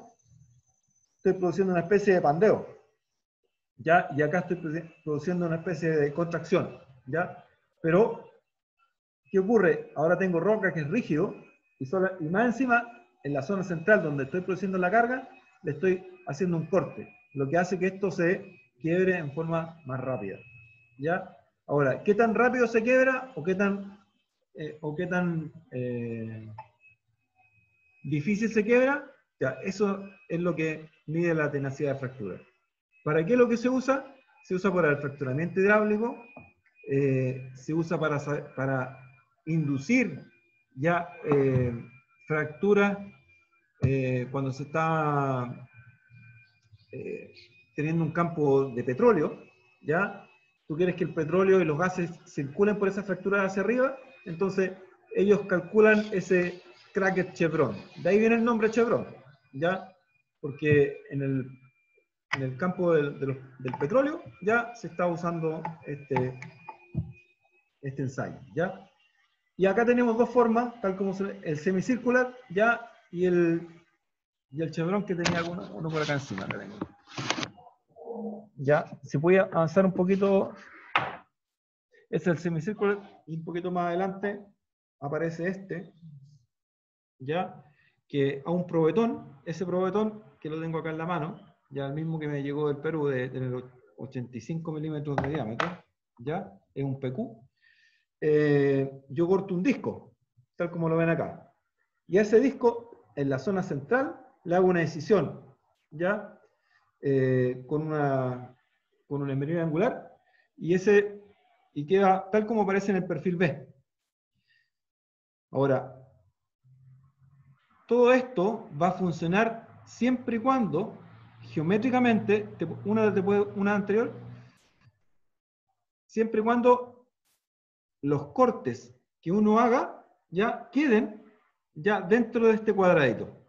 Estoy produciendo una especie de pandeo, ¿ya? Y acá estoy produciendo una especie de contracción, ¿ya? Pero, ¿qué ocurre? Ahora tengo roca que es rígido, y más encima, en la zona central donde estoy produciendo la carga, le estoy haciendo un corte, lo que hace que esto se quiebre en forma más rápida, ¿ya? Ahora, ¿qué tan rápido se quiebra o qué tan difícil se quiebra? Ya, eso es lo que mide la tenacidad de fractura. ¿Para qué es lo que se usa? Se usa para el fracturamiento hidráulico, se usa para inducir ya fracturas cuando se está teniendo un campo de petróleo, ¿ya? Tú quieres que el petróleo y los gases circulen por esa fractura hacia arriba, entonces ellos calculan ese cracket chevron. De ahí viene el nombre chevron, ¿ya? Porque en el campo del petróleo ya se está usando este ensayo, ¿ya? Y acá tenemos dos formas, tal como el semicircular, ¿ya? Y el chevron que tenía uno por acá encima. Acá tengo. Ya, si puede avanzar un poquito, este es el semicírculo, y un poquito más adelante aparece este, ya, que a un probetón, ese probetón que lo tengo acá en la mano, ya el mismo que me llegó del Perú de 85 milímetros de diámetro, ya, es un PQ, yo corto un disco, tal como lo ven acá, y a ese disco, en la zona central, le hago una incisión, ya, con una esmerilla angular, y queda tal como aparece en el perfil B. Ahora, todo esto va a funcionar siempre y cuando, geométricamente, una anterior, siempre y cuando los cortes que uno haga ya queden ya dentro de este cuadradito.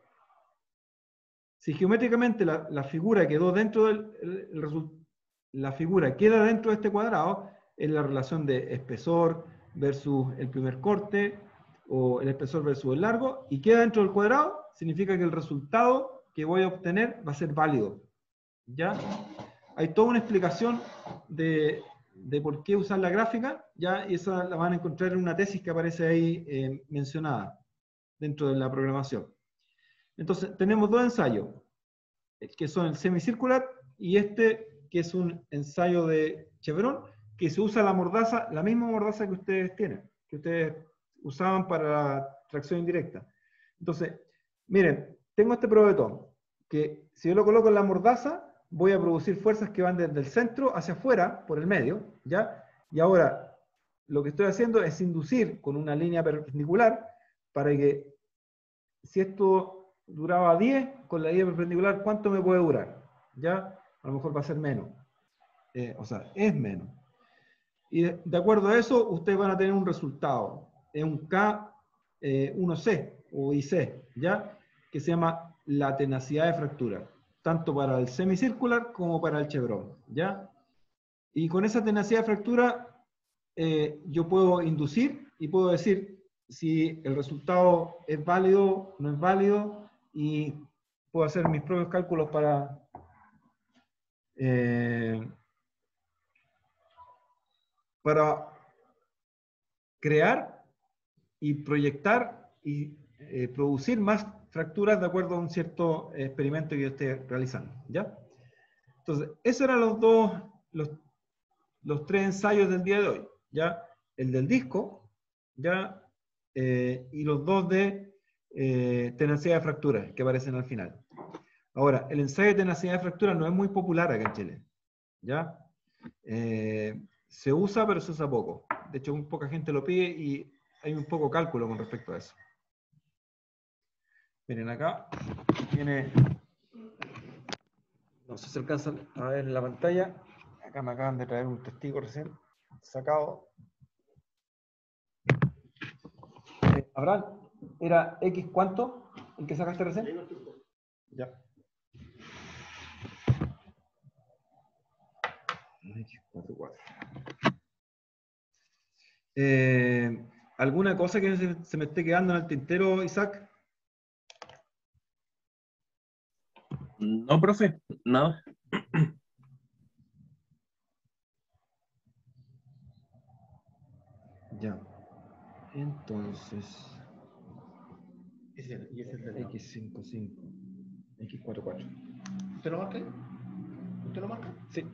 Si geométricamente la figura quedó dentro la figura queda dentro de este cuadrado, es la relación de espesor versus el primer corte, o el espesor versus el largo, y queda dentro del cuadrado, significa que el resultado que voy a obtener va a ser válido. ¿Ya? Hay toda una explicación de por qué usar la gráfica, ¿ya? Y esa la van a encontrar en una tesis que aparece ahí mencionada dentro de la programación. Entonces, tenemos dos ensayos, que son el semicircular y este, que es un ensayo de chevron, que se usa la misma mordaza que ustedes tienen, que ustedes usaban para la tracción indirecta. Entonces, miren, tengo este probetón, que si yo lo coloco en la mordaza, voy a producir fuerzas que van desde el centro hacia afuera, por el medio, ¿ya? Y ahora, lo que estoy haciendo es inducir con una línea perpendicular, para que, si esto duraba 10, con la línea perpendicular, ¿cuánto me puede durar? ¿Ya? A lo mejor va a ser menos. O sea, es menos. Y de acuerdo a eso, ustedes van a tener un resultado. Es un K1C o IC, ¿ya? Que se llama la tenacidad de fractura, tanto para el semicircular como para el chevron, ¿ya? Y con esa tenacidad de fractura, yo puedo inducir y puedo decir si el resultado es válido, no es válido, y puedo hacer mis propios cálculos para crear y proyectar y producir más fracturas de acuerdo a un cierto experimento que yo esté realizando, ¿ya? Entonces, esos eran los tres ensayos del día de hoy, ¿ya? El del disco, ¿ya? Y los dos de tenacidad de fractura que aparecen al final. Ahora, el ensayo de tenacidad de fractura no es muy popular acá en Chile, ¿ya? Se usa, pero se usa poco. De hecho, muy poca gente lo pide y hay un poco cálculo con respecto a eso. Miren acá, tiene... No sé si se alcanzan a ver en la pantalla. Acá me acaban de traer un testigo recién sacado. Abraham, ¿era X cuánto el que sacaste recién? Ya. ¿Alguna cosa que se me esté quedando en el tintero, Isaac? No, profe, nada. Ya. Entonces. Y ese es el X55. X44. ¿Usted lo marca ahí? ¿Usted lo marca? Sí.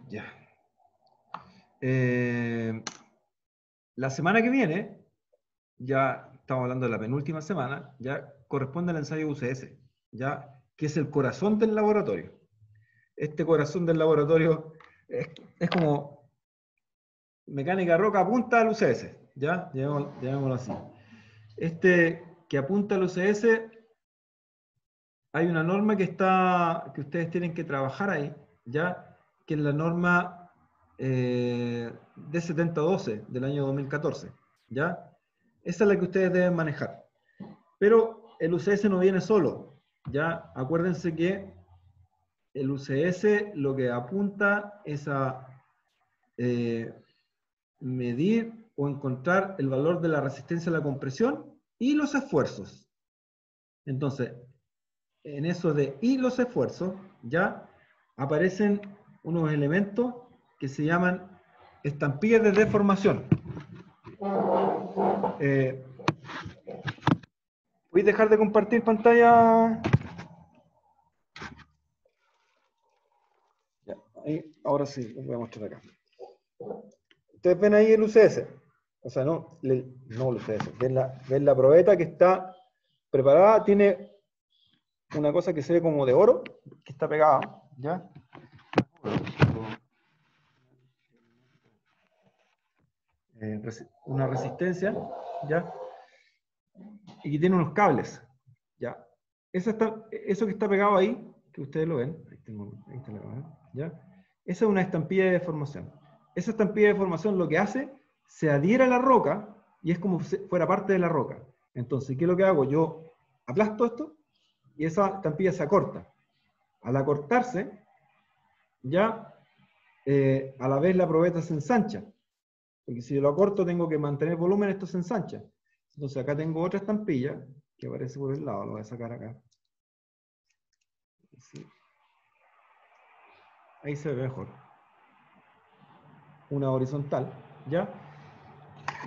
Ya. La semana que viene, ya estamos hablando de la penúltima semana, ya corresponde al ensayo UCS, ya que es el corazón del laboratorio. Este corazón del laboratorio es como mecánica roca apunta al UCS, ya, llamémoslo así. Este que apunta al UCS, hay una norma que ustedes tienen que trabajar ahí, ya, que es la norma D7012 del año 2014, ¿ya? Esa es la que ustedes deben manejar. Pero el UCS no viene solo, ¿ya? Acuérdense que el UCS lo que apunta es a medir o encontrar el valor de la resistencia a la compresión y los esfuerzos. Entonces, en eso de y los esfuerzos, ya aparecen unos elementos que se llaman estampillas de deformación. ¿Puedes dejar de compartir pantalla? Ya, ahora sí, les voy a mostrar acá. Ustedes ven ahí el UCS. O sea, no el UCS. Ven la probeta que está preparada. Tiene una cosa que se ve como de oro, que está pegada, ¿ya? Una resistencia, ¿ya? Y que tiene unos cables, ¿ya? Eso que está pegado ahí, que ustedes lo ven, ahí está la cámara, ¿ya? Esa es una estampilla de deformación. Esa estampilla de deformación lo que hace, se adhiere a la roca y es como si fuera parte de la roca. Entonces, ¿qué es lo que hago? Yo aplasto esto y esa estampilla se acorta. Al acortarse, ya a la vez la probeta se ensancha. Porque si yo lo acorto tengo que mantener volumen, esto se ensancha. Entonces acá tengo otra estampilla que aparece por el lado, lo voy a sacar acá. Sí. Ahí se ve mejor. Una horizontal, ¿ya?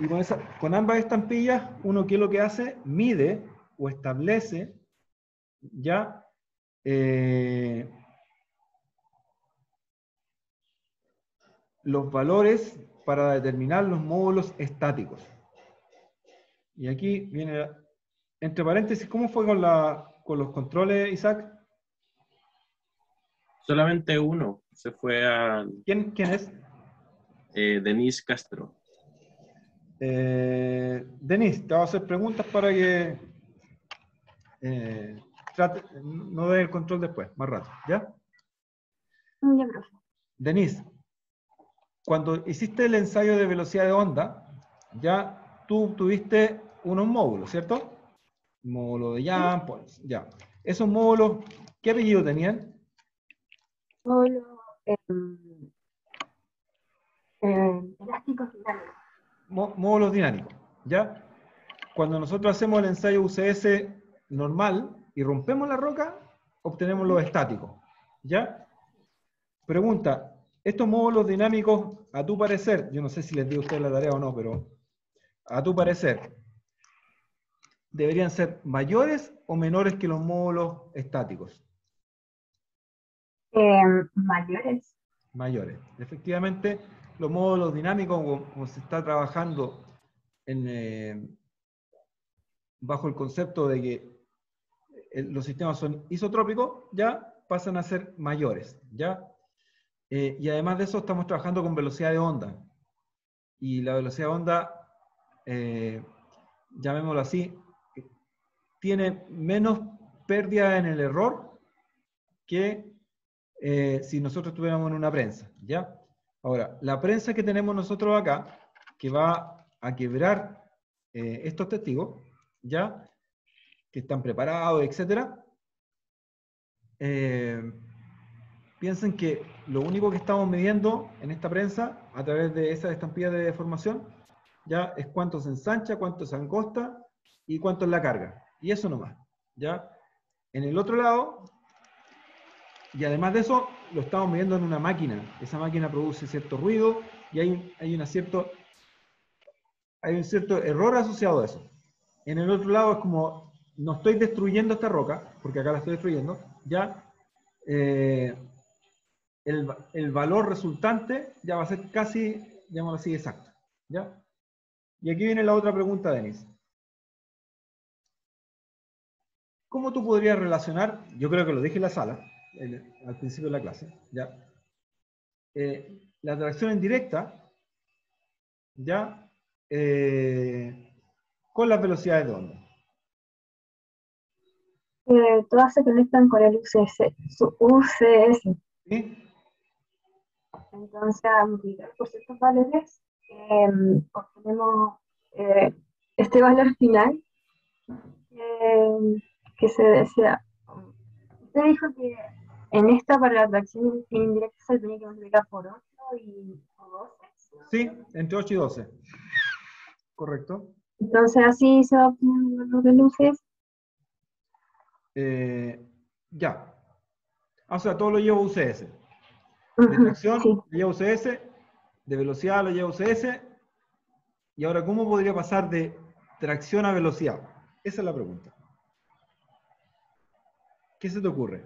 Y con ambas estampillas, uno ¿qué es lo que hace? Mide o establece, ¿ya? Los valores para determinar los módulos estáticos. Y aquí viene, entre paréntesis, ¿cómo fue con los controles, Isaac? Solamente uno se fue a... ¿Quién es? Denise Castro. Denise, te voy a hacer preguntas para que no dé el control después, más rato, ¿ya? Ya, profe. Denise, cuando hiciste el ensayo de velocidad de onda, ya tú tuviste unos módulos, ¿cierto? Módulo de Young, pues, ya. Esos módulos, ¿qué apellido tenían? Solo elásticos dinámicos. Módulos dinámicos, ¿ya? Cuando nosotros hacemos el ensayo UCS normal y rompemos la roca, obtenemos los estáticos, ¿ya? Pregunta, estos módulos dinámicos, a tu parecer, yo no sé si les di a ustedes la tarea o no, pero a tu parecer, ¿deberían ser mayores o menores que los módulos estáticos? Mayores. Mayores. Efectivamente, los módulos dinámicos, como se está trabajando bajo el concepto de que los sistemas son isotrópicos, ya pasan a ser mayores, ¿ya? Y además de eso estamos trabajando con velocidad de onda. Y la velocidad de onda, llamémoslo así, tiene menos pérdida en el error que si nosotros estuviéramos en una prensa, ¿ya? Ahora, la prensa que tenemos nosotros acá, que va a quebrar estos testigos, ¿ya? Que están preparados, etc. Piensen que lo único que estamos midiendo en esta prensa, a través de esas estampillas de deformación, ya es cuánto se ensancha, cuánto se angosta y cuánto es la carga. Y eso nomás, ¿ya? En el otro lado, y además de eso, lo estamos midiendo en una máquina. Esa máquina produce cierto ruido y hay un cierto error asociado a eso. En el otro lado es como, no estoy destruyendo esta roca, porque acá la estoy destruyendo, ya el valor resultante ya va a ser casi, llamémoslo así, exacto, ¿ya? Y aquí viene la otra pregunta, Denis. ¿Cómo tú podrías relacionar, yo creo que lo dije en la sala, al principio de la clase, ¿ya? La tracción indirecta, ¿ya? Con las velocidades de onda. Todas se conectan con el UCS. ¿Sí? Entonces, al multiplicar por ciertos valores, obtenemos este valor final que se desea. Usted dijo que en esta, para la atracción indirecta, se tenía que multiplicar por 8 y por 12. Sí, entre 8 y 12. Correcto. Entonces, así se va a obtener el valor de luces. Ya. O sea, todo lo lleva UCS. De tracción Sí. lo lleva UCS, de velocidad lo lleva UCS, y ahora, ¿cómo podría pasar de tracción a velocidad? Esa es la pregunta. ¿Qué se te ocurre?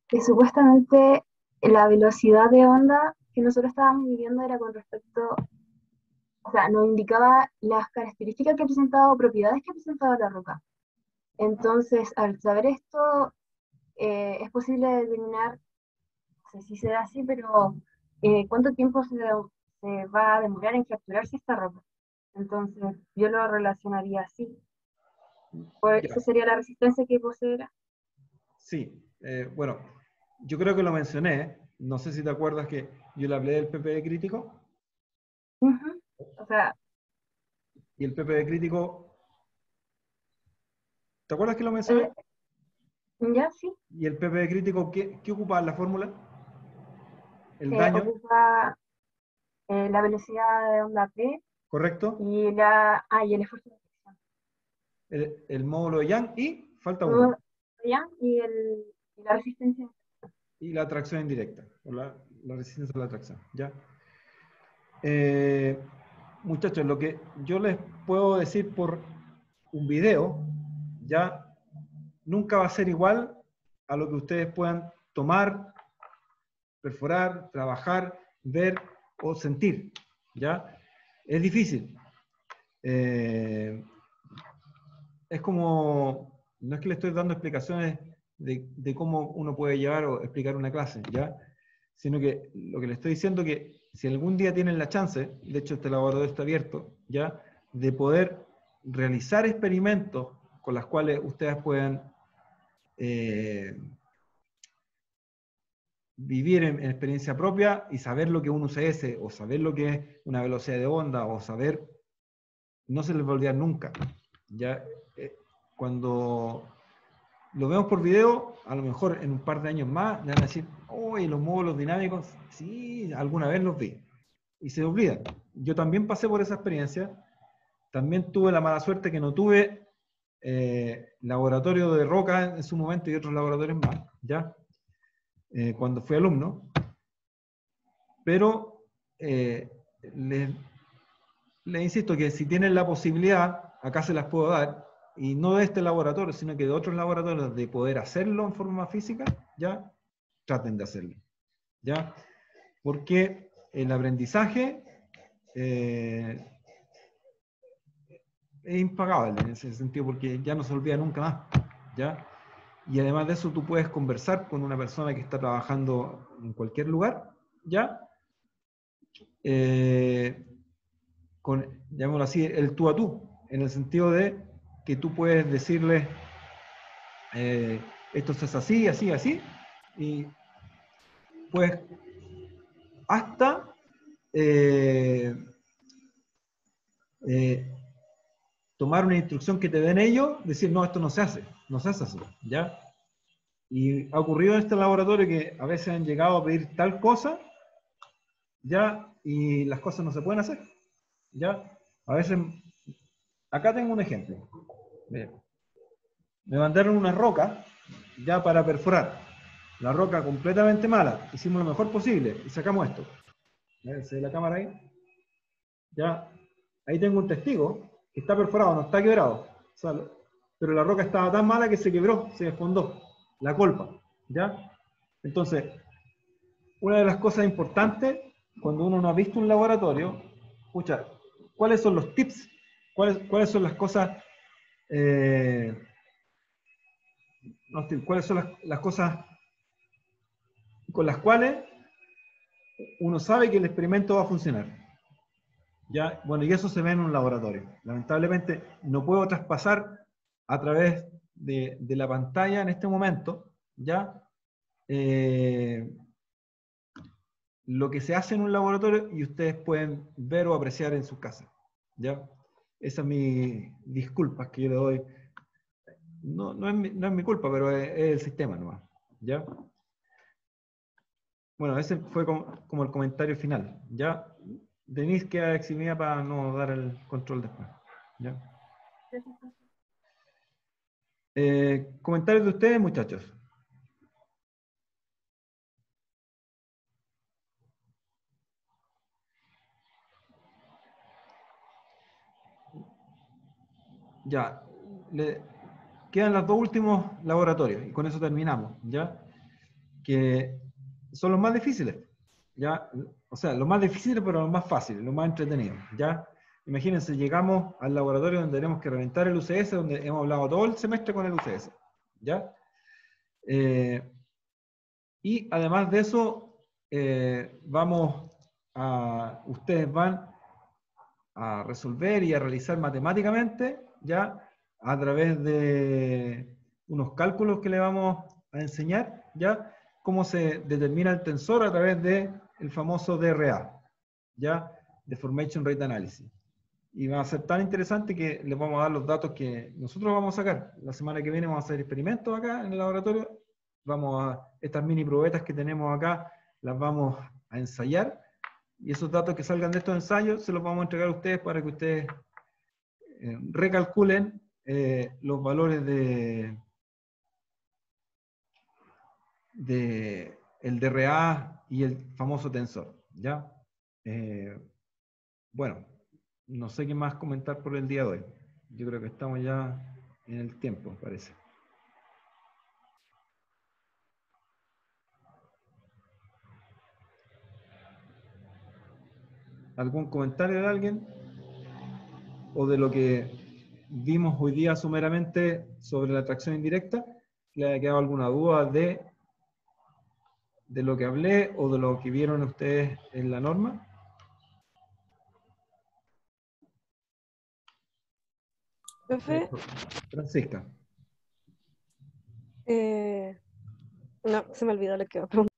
Que supuestamente la velocidad de onda que nosotros estábamos midiendo era con respecto, o sea, nos indicaba las características que presentaba o propiedades que presentaba la roca. Entonces, al saber esto, es posible determinar, no sé si será así, pero cuánto tiempo se va a demorar en fracturarse esta roca. Entonces, yo lo relacionaría así. Esa sería la resistencia que poseerá. Sí, bueno, yo creo que lo mencioné. No sé si te acuerdas que yo le hablé del PPD crítico. O sea, y el PPD crítico, ¿te acuerdas que lo mencioné? Ya, sí. ¿Y el PPD crítico qué ocupa en la fórmula? El daño. Ocupa la velocidad de onda P. Correcto. Y el esfuerzo de fricción. El módulo de Young y falta uno. Y la resistencia. Y la tracción indirecta, o la resistencia a la tracción, ¿ya? Muchachos, lo que yo les puedo decir por un video, ya nunca va a ser igual a lo que ustedes puedan tomar, perforar, trabajar, ver o sentir, ¿ya? Es difícil. Es como, no es que le estoy dando explicaciones de cómo uno puede llevar o explicar una clase, ¿ya? Sino que lo que le estoy diciendo es que si algún día tienen la chance, de hecho este laboratorio está abierto, ¿ya? De poder realizar experimentos con los cuales ustedes puedan vivir en experiencia propia y saber lo que es un UCS, o saber lo que es una velocidad de onda, o saber, no se les va a olvidar nunca. ¿Ya? Cuando lo vemos por video, a lo mejor en un par de años más, me van a decir, uy, los módulos dinámicos, sí, alguna vez los vi. Y se olvidan. Yo también pasé por esa experiencia. También tuve la mala suerte que no tuve laboratorio de roca en su momento y otros laboratorios más, ¿ya? Cuando fui alumno. Pero les insisto que si tienen la posibilidad, acá se las puedo dar, y no de este laboratorio, sino que de otros laboratorios, de poder hacerlo en forma física, ya traten de hacerlo. ¿Ya? Porque el aprendizaje es impagable en ese sentido, porque ya no se olvida nunca más. ¿Ya? Y además de eso, tú puedes conversar con una persona que está trabajando en cualquier lugar, ¿ya? Con, llamémoslo así, el tú a tú, en el sentido de que tú puedes decirle, esto se hace así, así, así, y pues hasta tomar una instrucción que te den ellos, decir, no, esto no se hace así, ¿ya? Y ha ocurrido en este laboratorio que a veces han llegado a pedir tal cosa, ¿ya? Y las cosas no se pueden hacer, ¿ya? A veces, acá tengo un ejemplo. Miren, me mandaron una roca, ya para perforar. La roca completamente mala, hicimos lo mejor posible y sacamos esto. ¿Se ve la cámara ahí? Ya, ahí tengo un testigo que está perforado, no está quebrado. O sea, pero la roca estaba tan mala que se quebró, se desfondó. La colpa, ¿ya? Entonces, una de las cosas importantes, cuando uno no ha visto un laboratorio, escucha, ¿cuáles son los tips? ¿Cuáles son las cosas, cuáles son las cosas con las cuales uno sabe que el experimento va a funcionar? ¿Ya? Bueno, y eso se ve en un laboratorio. Lamentablemente, no puedo traspasar a través de la pantalla en este momento, ¿ya? Lo que se hace en un laboratorio y ustedes pueden ver o apreciar en sus casas, ¿ya? Esa es mi disculpa que yo le doy. No es mi culpa, pero es el sistema nomás, ¿ya? Bueno, ese fue como el comentario final, ¿ya? Denise queda eximida para no dar el control después, ¿ya? Comentarios de ustedes, muchachos. Ya, quedan los dos últimos laboratorios y con eso terminamos, ¿ya? Que son los más difíciles, ¿ya? O sea, los más difíciles pero los más fáciles, los más entretenidos, ¿ya? Imagínense, llegamos al laboratorio donde tenemos que reventar el UCS, donde hemos hablado todo el semestre con el UCS, ¿ya? Y además de eso, ustedes van a resolver y a realizar matemáticamente, ya, a través de unos cálculos que le vamos a enseñar, ya, cómo se determina el tensor a través del famoso DRA, ya, Deformation Rate Analysis. Y va a ser tan interesante que les vamos a dar los datos que nosotros vamos a sacar. La semana que viene vamos a hacer experimentos acá en el laboratorio. Estas mini probetas que tenemos acá, las vamos a ensayar. Y esos datos que salgan de estos ensayos se los vamos a entregar a ustedes para que ustedes recalculen los valores de el DRA y el famoso tensor, ¿ya? Bueno, no sé qué más comentar por el día de hoy. Yo creo que estamos ya en el tiempo, parece. ¿Algún comentario de alguien? ¿O de lo que vimos hoy día someramente sobre la atracción indirecta? ¿Le haya quedado alguna duda de lo que hablé o de lo que vieron ustedes en la norma? Profe, Francisca. no, se me olvidó lo que iba a preguntar.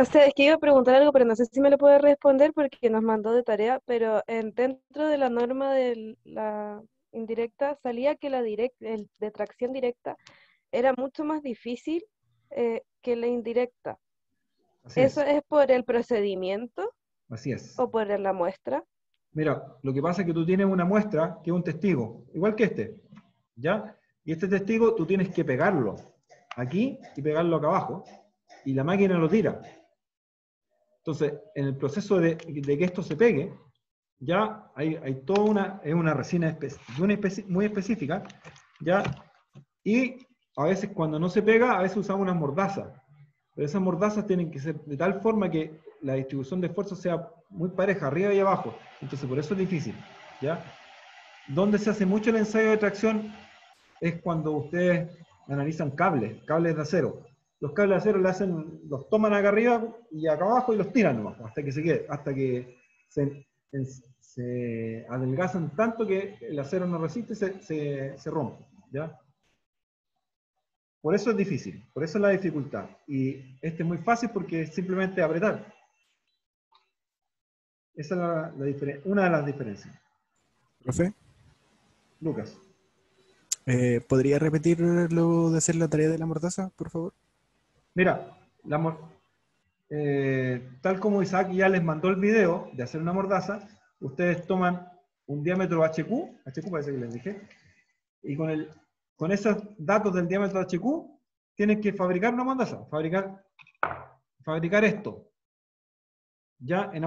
O sea, es que iba a preguntar algo, pero no sé si me lo puede responder porque nos mandó de tarea, pero dentro de la norma de la indirecta salía que el de tracción directa era mucho más difícil que la indirecta. Así ¿Eso es. es por el procedimiento Así es. o por la muestra? Mira, lo que pasa es que tú tienes una muestra que es un testigo, igual que este, ¿ya? Y este testigo tú tienes que pegarlo aquí y pegarlo acá abajo, y la máquina lo tira. Entonces, en el proceso de que esto se pegue, ya hay toda una resina muy específica, ya, y a veces cuando no se pega, a veces usamos unas mordazas, pero esas mordazas tienen que ser de tal forma que la distribución de esfuerzo sea muy pareja, arriba y abajo, entonces por eso es difícil, ¿ya? Donde se hace mucho el ensayo de tracción es cuando ustedes analizan cables de acero. Los cables de acero los toman acá arriba y acá abajo y los tiran nomás, hasta que se adelgazan tanto que el acero no resiste y se rompe, ¿ya? Por eso es difícil, por eso es la dificultad. Y este es muy fácil porque es simplemente apretar. Esa es una de las diferencias. Profe, Lucas. ¿podría repetir lo de hacer la tarea de la mordaza, por favor? Mira, tal como Isaac ya les mandó el video de hacer una mordaza, ustedes toman un diámetro HQ parece que les dije, y con esos datos del diámetro HQ, tienen que fabricar una mordaza, fabricar esto, ya en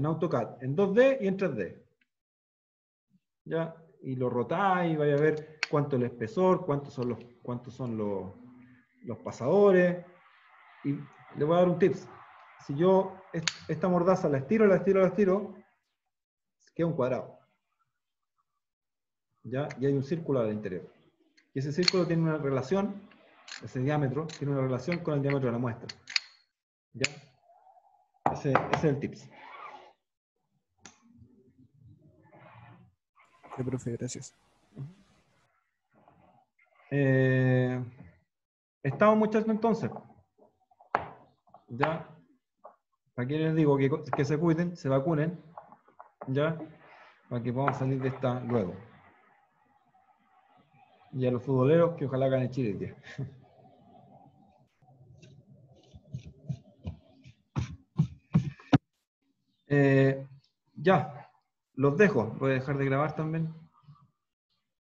AutoCAD, en 2D y en 3D. Ya, y lo rotáis y vais a ver cuánto es el espesor, cuántos son los pasadores. Y le voy a dar un tips. Si yo esta mordaza la estiro, queda un cuadrado. ¿Ya? Y hay un círculo al interior. Y ese círculo tiene una relación, ese diámetro, tiene una relación con el diámetro de la muestra. ¿Ya? Ese es el tips. Sí, profe, gracias. Estamos muchachos entonces. Ya. Aquí les digo que se cuiden, se vacunen. Ya. Para que podamos salir de esta luego. Y a los futboleros que ojalá ganen Chile el día. Ya. Los dejo. Voy a dejar de grabar también.